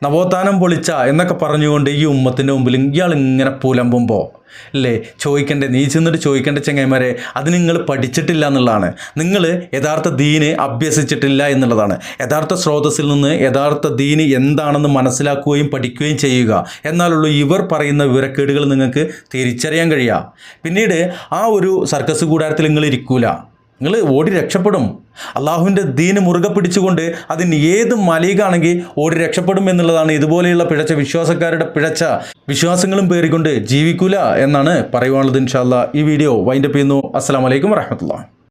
നവോത്ഥാനം പൊളിച്ച എന്നൊക്കെ പറഞ്ഞുകൊണ്ട് ഈ ഉമ്മത്തിൻ്റെ മുമ്പിൽ ഇയാൾ ഇങ്ങനെ പുലമ്പുമ്പോൾ അല്ലേ നീ ചെന്നിട്ട് ചോദിക്കേണ്ട ചങ്ങായിമാരെ, അത് നിങ്ങൾ പഠിച്ചിട്ടില്ല എന്നുള്ളതാണ്. നിങ്ങൾ യഥാർത്ഥ ദീന് അഭ്യസിച്ചിട്ടില്ല എന്നുള്ളതാണ്. യഥാർത്ഥ സ്രോതസ്സിൽ നിന്ന് യഥാർത്ഥ ദീന് എന്താണെന്ന് മനസ്സിലാക്കുകയും പഠിക്കുകയും ചെയ്യുക. എന്നാലുള്ളൂ ഇവർ പറയുന്ന വിവരക്കേടുകൾ നിങ്ങൾക്ക് തിരിച്ചറിയാൻ കഴിയുക. പിന്നീട് ആ ഒരു സർക്കസ് കൂടാരത്തിൽ നിങ്ങൾ ഇരിക്കൂല, നിങ്ങൾ ഓടി രക്ഷപ്പെടും. അള്ളാഹുവിൻ്റെ ദീന് മുറുകെ പിടിച്ചുകൊണ്ട് അതിന് ഏത് മലീകാണെങ്കിൽ ഓടി രക്ഷപ്പെടും എന്നുള്ളതാണ്. ഇതുപോലെയുള്ള പിഴച്ച വിശ്വാസക്കാരുടെ പിഴച്ച വിശ്വാസങ്ങളും പേറിക്കൊണ്ട് ജീവിക്കൂല എന്നാണ് പറയുവാനുള്ളത്. ഇൻഷാ അല്ലാഹ് ഈ വീഡിയോ വൈൻഡപ്പ് ചെയ്യുന്നു. അസ്സലാമു അലൈക്കും വറഹ്മത്തുള്ളാഹി.